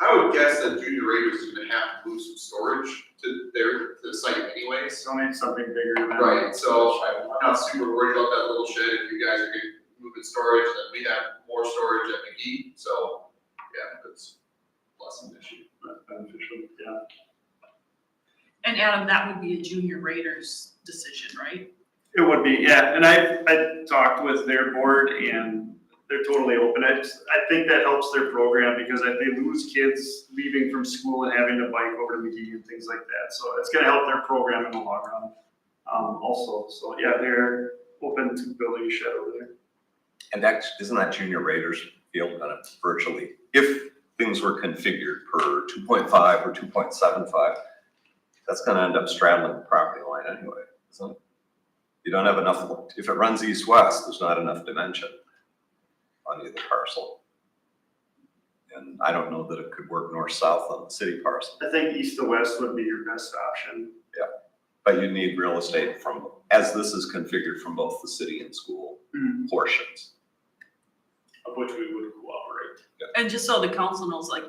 I would guess that Junior Raiders is gonna have to move some storage to the site anyways. So maybe something bigger than that. Right, so I'm not super worried about that little shed. If you guys are gonna move in storage, then we have more storage at McGee, so, yeah, it's less of an issue. Beneficial, yeah. And Adam, that would be a junior Raiders decision, right? It would be, yeah, and I talked with their board and they're totally open. I think that helps their program because if they lose kids leaving from school and having to bike over to McGee and things like that. So it's gonna help their program in the long run, also. So yeah, they're open to building a shed over there. And that, isn't that junior Raiders field gonna virtually, if things were configured per 2.5 or 2.75, that's gonna end up straddling the property line anyway, isn't it? You don't have enough, if it runs east-west, there's not enough dimension on either parcel. And I don't know that it could work north-south on the city parcel. I think east to west would be your best option. But you need real estate from, as this is configured, from both the city and school portions. Of which we would cooperate. And just so the council knows, like,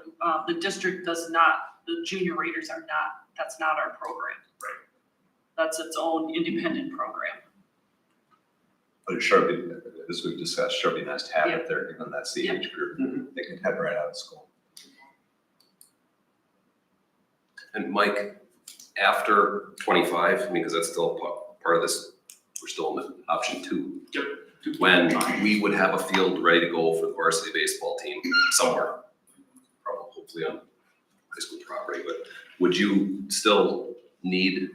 the district does not, the junior Raiders are not, that's not our program. Right. That's its own independent program. But it sure be, as we've discussed, sure be nice to have it there, given that's the age group. They can head right out of school. And Mike, after 25, I mean, because that's still part of this, we're still in option 2. Yep. When we would have a field ready to go for the varsity baseball team somewhere, probably hopefully on high school property, but would you still need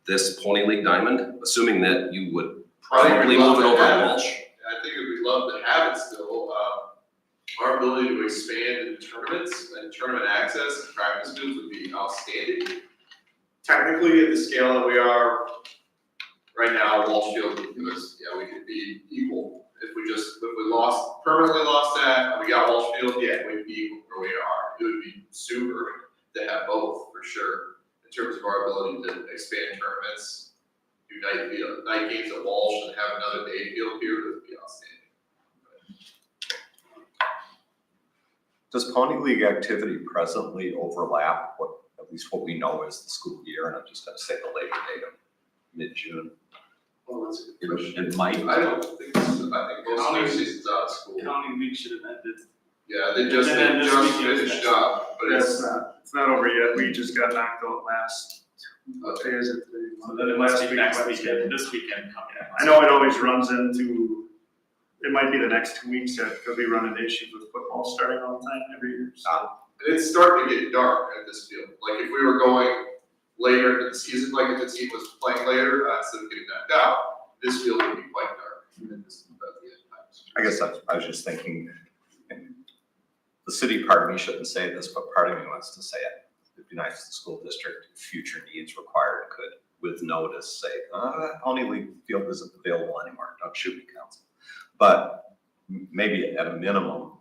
this Pony League diamond, assuming that you would probably move it over to Walsh? I think we'd love to have it still. Our ability to expand in tournaments and tournament access and practice fields would be outstanding. Technically, at the scale that we are right now, Walsh Field would give us, we could be equal. If we permanently lost that, and we got Walsh Field, we'd be equal where we are. It would be super to have both, for sure, in terms of our ability to expand tournaments, do night games at Walsh and have another day field here, it would be outstanding. Does Pony League activity presently overlap at least what we know is the school year? And I'm just gonna say the later date of mid-June. Well, that's a good question. It might. I don't think so. I think most of their season's out of school. County League should have ended Yeah, they just, And then they this just weekend is finished next. up, but It's not over yet. We just got knocked out last, what day is it today? So then it must Last be week, next Wednesday. weekend, this weekend coming up. I know it always runs into, it might be the next 2 weeks that could be running into issues with football starting all the time every year, so. it's starting to get dark at this field. Like if we were going later in the season, like if the team was playing later, instead of getting knocked out, this field would be quite dark. And this is about the end times. I guess I was just thinking, the city part of me shouldn't say this, but part of me wants to say it. It'd be nice if the school district, if future needs required, could, with notice, say, that Pony League field isn't available anymore, don't shoot me, council. But maybe at a minimum,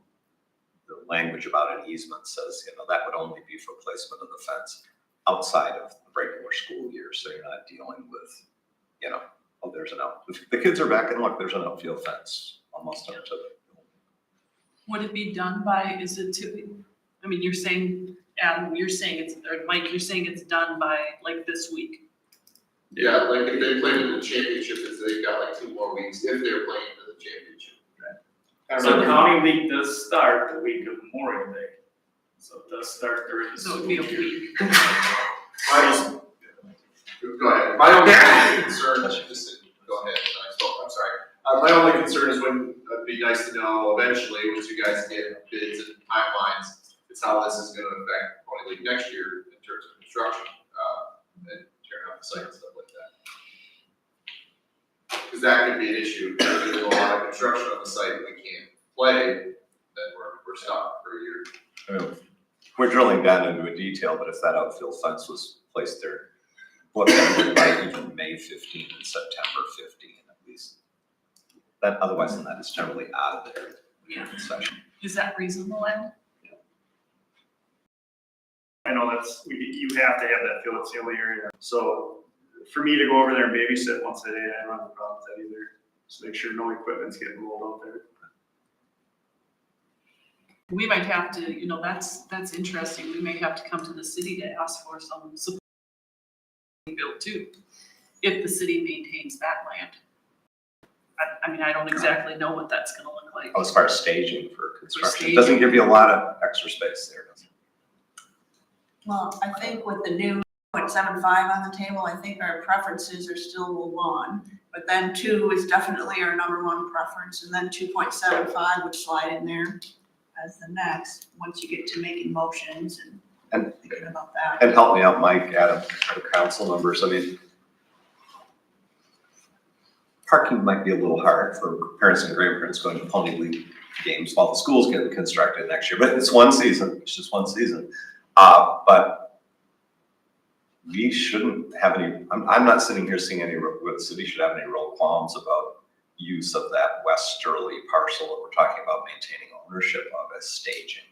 the language about an easement says, that would only be for placement of the fence outside of the regular school year, so you're not dealing with, oh, there's an out, the kids are back and look, there's an outfield fence almost up to the. Would it be done by, is it I mean, you're saying, Adam, you're saying it's, or Mike, you're saying it's done by like this week? Yeah, like if they played in the championship, they've got like 2 more weeks if they're playing for the championship. So county league does start the week of Memorial Day. So it does start during the So school it'd be a year. week. Go ahead. My only concern, go ahead, I'm sorry. My only concern is when, it'd be nice to know eventually, once you guys get bids and timelines, is how this is gonna affect Pony League next year in terms of construction, and tearing out the site and stuff like that. Because that could be an issue, if there's a lot of construction on the site and we can't play, then we're stuck for a year. We're drilling down into a detail, but if that outfield fence was placed there, what, by even May 15 and September 15 at least. That, otherwise than that, it's generally out of there. Yeah. Session. Is that reasonable, Ed? I know you have to have that field, it's the only area. So for me to go over there and babysit once a day, I don't have a problem with that either. Just make sure no equipment's getting rolled out there. We might have to, that's interesting. We may have to come to the city to ask for some support built too, if the city maintains that land. I mean, I don't exactly know what that's gonna look like. Oh, as far as staging for construction, it staging. doesn't give you a lot of extra space there, does it? Well, I think with the new 0.75 on the table, I think our preferences are still 1. But then 2 is definitely our number 1 preference, and then 2.75 would slide in there as the next, once you get to making motions and thinking about that. And help me out, Mike, Adam, the council members, I mean, parking might be a little hard for parents and grandparents going to Pony League games while the school's getting constructed next year, but it's one season, it's just one season. But we shouldn't have any, I'm not sitting here seeing the city should have any real qualms about use of that westerly parcel that we're talking about maintaining ownership of as staging.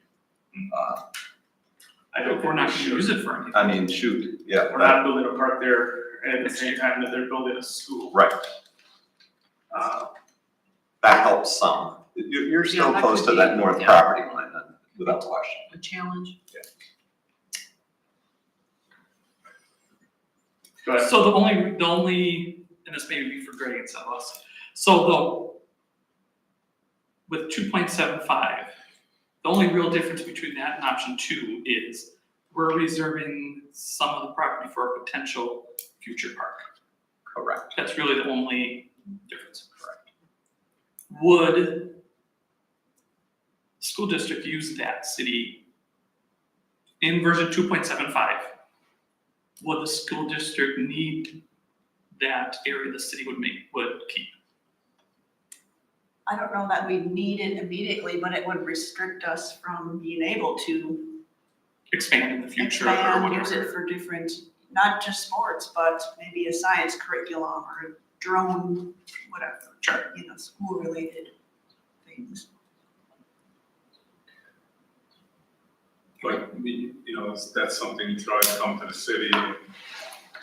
I hope we're not gonna use it for anything. I mean, shoot, yeah. We're not building a park there at the same time that they're building a school. Right. That helps some. You're Yeah, still that close could to that be, north yeah. property line then, without question. A challenge. Go ahead. So the only, and this may be for Greg and some of us, so with 2.75, the only real difference between that and option 2 is we're reserving some of the property for a potential future park. Correct. That's really the only difference. Correct. Would school district use that city in version 2.75? Would the school district need that area the city would keep? I don't know that we need it immediately, but it would restrict us from being able to Expand in the future or expand, whatever. use it for different, not just sports, but maybe a science curriculum or a drone, whatever. Sure. School related things. But, that's something you could always come to the city and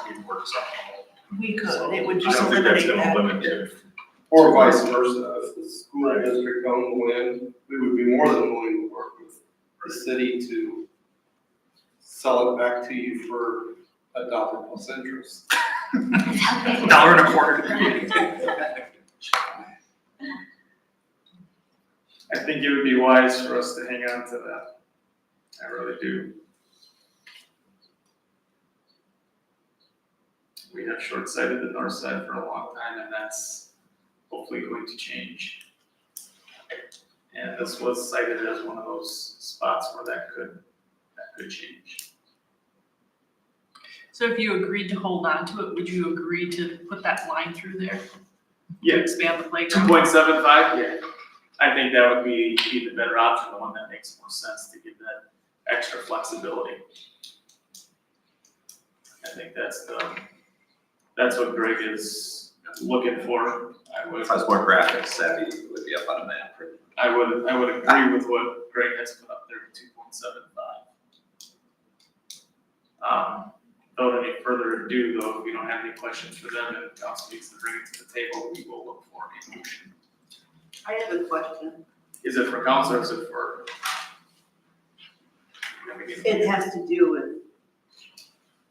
we work something. We could, it would I just don't think that's eliminate gonna that. limit it. Or vice versa, if the school district owned the land, we would be more than willing to work with the city to sell it back to you for $1 plus interest. $1.25. think it would be wise for us to hang on to that. I really do. We have short-sighted the north side for a long time, and that's hopefully going to change. And this was cited as one of those spots where that could change. So if you agreed to hold on to it, would you agree to put that line through there? Yeah. Expand the playground? 2.75, yeah. I think that would be the better option, the one that makes more sense to give that extra flexibility. I think that's what Greg is looking for. If I was more graphics savvy, it would be up on a map. I would agree with what Greg has put up there, 2.75. Without any further ado, though, if we don't have any questions for them and council needs to bring it to the table, we will look for a motion. I have a question. Is it for council or is it for? It has to do with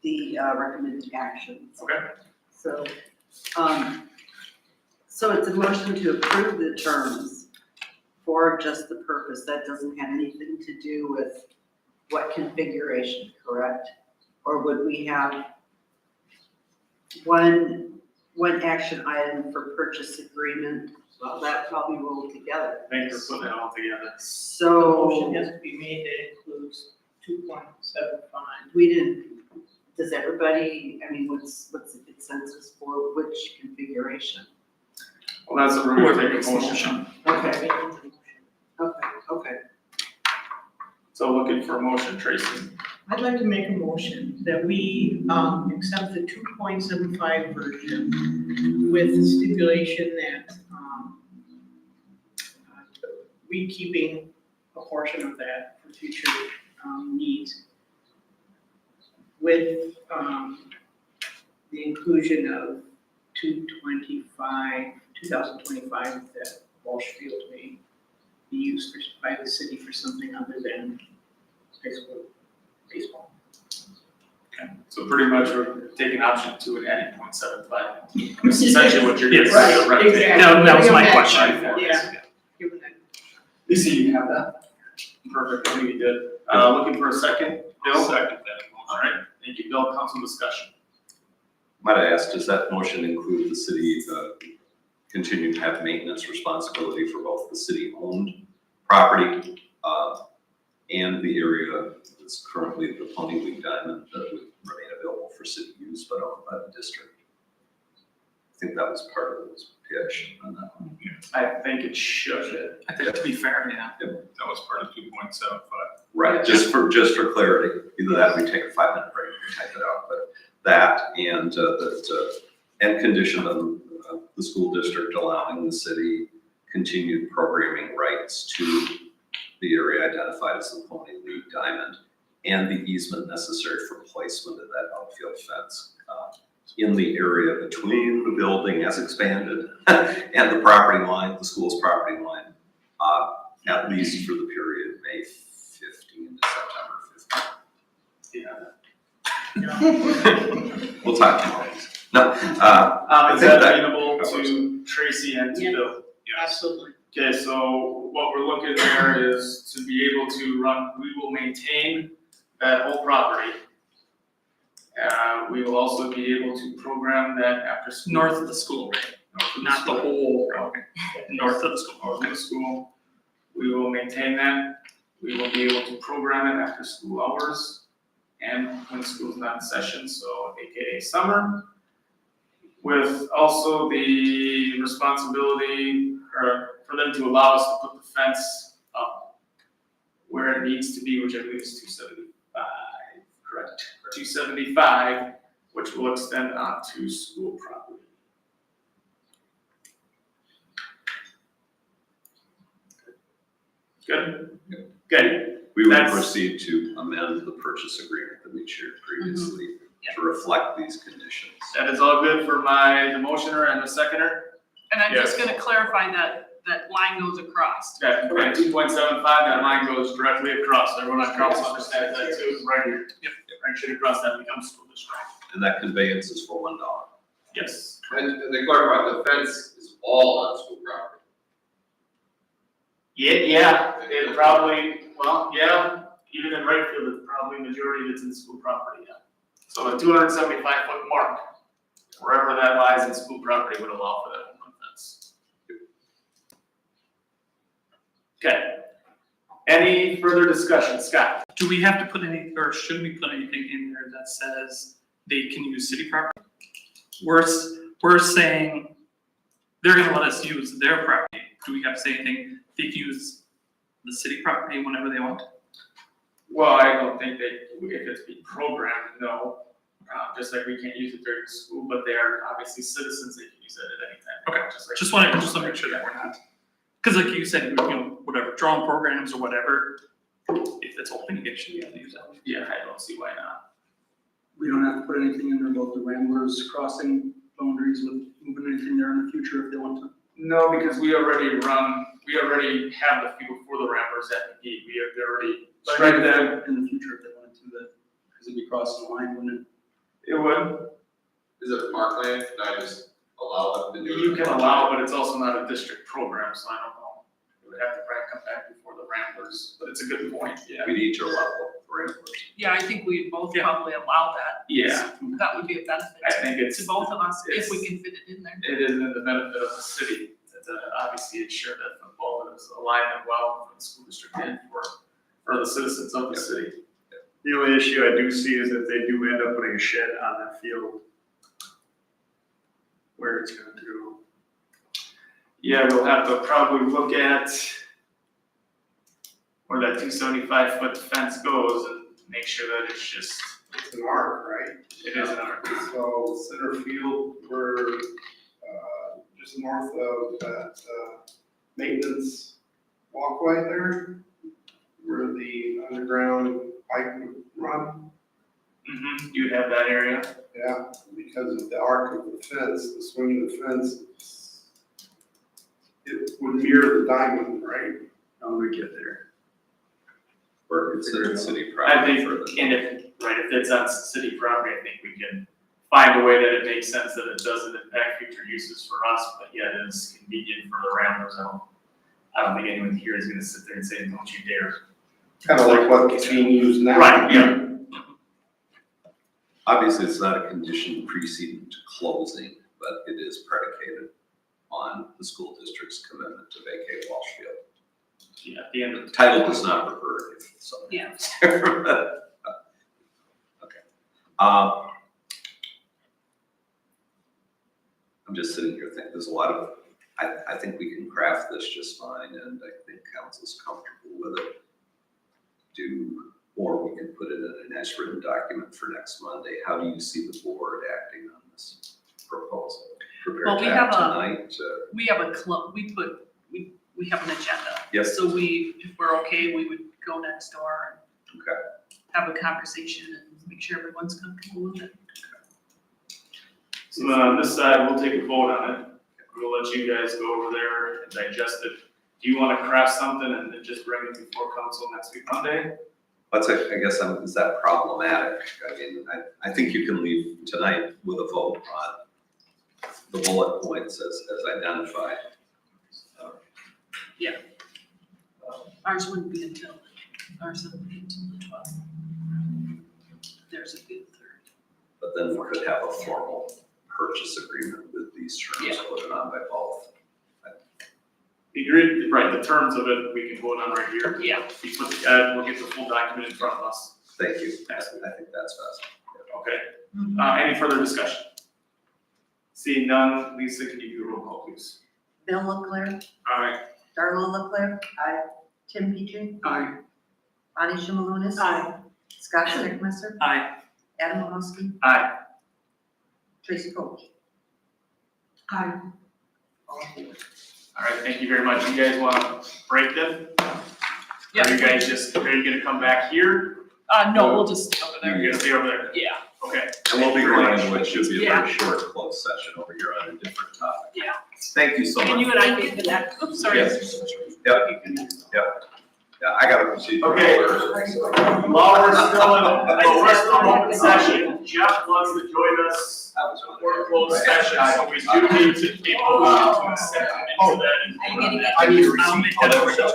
the recommended actions. Okay. So, so it's a motion to approve the terms for just the purpose. That doesn't have anything to do with what configuration, correct? Or would we have one action item for purchase agreement? Well, that probably rolled together. Thank you for putting it all together. The So motion has to be made that includes 2.75. we didn't, does everybody, I mean, what's the consensus for which configuration? Well, that's a room to take a motion. Okay, okay. So looking for a motion, Tracy. I'd like to make a motion that we accept the 2.75 version with the stipulation that we keeping a portion of that for future needs with the inclusion of 2025, that Walsh Field may be used by the city for something other than baseball. Okay, so pretty much we're taking option 2 and adding 0.75. That's essentially what you're doing. Yes, right, exactly. That was my Giving them question. that, yeah. Given that. Lisa, you have that? Perfect, I think you did. Looking for a second, Bill? Second that. All right, thank you, Bill. Council discussion. Might I ask, does that motion include the city continuing to have maintenance responsibility for both the city-owned property and the area that's currently the Pony League Diamond that would remain available for city use but owned by the district? I think that was part of this pitch on that one. I think it should. I think to be fair, yeah. That was part of 2.75. Right, just for clarity, either that or we take a 5-minute break and type it out, but that and and condition of the school district allowing the city continued programming rights to the area identified as the Pony League Diamond and the easement necessary for placement of that outfield fence in the area between the building as expanded and the property line, the school's property line, at least for the period May 15 to September 15. Yeah. We'll talk tomorrow. No, Is that amenable to Tracy and to Bill? Absolutely. Okay, so what we're looking there is to be able to we will maintain that whole property. We will also be able to program that after school. North of the school, right? Not the whole road, north of the school. North of the school. We will maintain that. We will be able to program it after school hours and when school's not in session, so AKA summer. With also the responsibility for them to allow us to put the fence up where it needs to be, which I believe is 275, correct? 275, which will extend onto school property. Good? Good. we would That's- proceed to amend the purchase agreement that we shared previously to reflect these conditions. That is all good for the motioner and the seconder? And I'm just Yes. gonna clarify that line goes across. That 2.75, that line goes directly across. Everyone on council understands that too, right here. Yep. Right straight across that becomes school district. And that conveyance is for $1. Yes. And they clarify, the fence is all on school property. Yeah, it probably, well, yeah, even in right field, it's probably majority of it's in school property, yeah. So a 275-foot mark, wherever that lies in school property would allow for that one fence. Okay. Any further discussion, Scott? Do we have to put any, or should we put anything in there that says they can use city property? We're saying they're gonna let us use their property. Do we have to say anything? They can use the city property whenever they want? Well, I don't think they, if it's being programmed, no. Just like we can't use it during school, but they are obviously citizens, they can use it at any time. Okay, like- just want to make sure that we're not, because like you said, you know, whatever, drawing programs or whatever, if it's open, you should be able to use that. Yeah, I don't see why not. We don't have to put anything in there about the Ramblers crossing boundaries with moving anything there in the future if they want to. No, because we already have the field for the Ramblers at the gate, they already striped that. In the future if they wanted to, that, because it'd be crossing the line, wouldn't it? It would, Is it parkland? Can I just allow them to do it? you can allow, but it's also not a district program, so I don't know. It would have to probably come back before the Ramblers, but it's a good point, yeah. We need to allow for Ramblers. Yeah, I think we'd both probably allow that. Yeah, That would be a benefit I think it's, to both of us, if we can fit it in there. it is in the benefit of the city, to obviously ensure that football is alive and well for the school district and for the citizens of the city. The only issue I do see is if they do end up putting a shed on that field, where it's gonna go. Yeah, we'll have to probably look at where that 275-foot fence goes and make sure that it's just, It's an arc, right? it is an arc. So center field, we're, just north of that, maintenance walkway there, where the underground pipe would run. You'd have that area. Yeah, because of the arc of the fence, the swing of the fence, it would mirror the diamond, right? How do we get there? Or considered city I property think, for the. and if, right, if it's on city property, I think we can find a way that it makes sense that it doesn't impact future uses for us, but yet is convenient for the Ramblers. I don't think anyone here is gonna sit there and say, don't you dare. Kind of like what's being used now. Right, yeah. Obviously, it's not a condition preceding to closing, but it is predicated on the school district's commitment to vacate Walsh Field. Yeah, at the end of The title does not refer to it, so. Yeah. Okay. I'm just sitting here thinking, there's a lot of, I think we can craft this just fine, and I think council's comfortable with it. Or we can put it in a nice written document for next Monday. How do you see the board acting on this proposal? Well, Prepared we to have act a- tonight? We have a we have an agenda. Yes. So if we're okay, we would go next door and Okay. have a conversation and make sure everyone's comfortable with it. So then on this side, we'll take a vote on it. We'll let you guys go over there and digest it. Do you want to craft something and then just bring it before council next week Monday? Let's, I guess, is that problematic? I mean, I think you can leave tonight with a vote on the bullet points as identified. Ours wouldn't be until the 12th. There's a good third. But then we could have a formal purchase agreement with these terms voted on by both. Agreed, right, the terms of it, we can vote on right here. Yeah. We put we'll get the full document in front of us. Thank you. I think that's best. Okay. Any further discussion? Seeing none, Lisa, can you do a roll call, please? Bill Leclerc, Aye. Darla Leclerc. Aye. Tim Petrie, Aye. Bonnie Shimelundis. Aye. Scott Sickmesser, Aye. Adam Mahowski, Aye. Tracy Polk. Aye. All in favor. All right, thank you very much. You guys want to break then? Yeah. Are you guys are you gonna come back here? No, we'll just stay over there. You're gonna stay over there? Yeah. Okay. And we'll be going into what should be a Yeah. very short closed session over here on a different topic. Yeah. Thank you so much. And you and I can connect. Oops, sorry. Yes. Yep. Yep. Yeah, I gotta proceed. Okay. While we're still in open session, Jeff wants to join us for closed session, so we do need to take a motion to accept him into that. Are you getting it? I'll make that motion.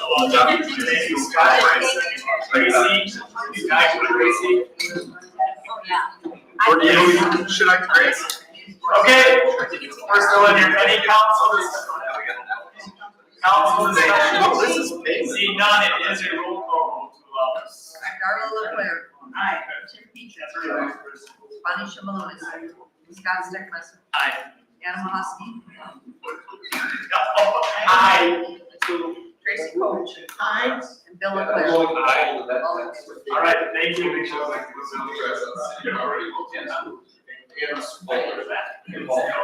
Thank you, Scott. Tracy, you guys with Tracy? Or do you, should I, Tracy? Okay, we're still in here. Any council discussion? Council discussion? See none, it is a roll call vote to allow us. Darla Leclerc. Aye. Tim Peter. Bonnie Shamalonis. Scott Steckmeister. Aye. Adam Husky. Aye. Tracy Coach. Aye. And Bill Leclerc. All right, thank you. You're already looking at.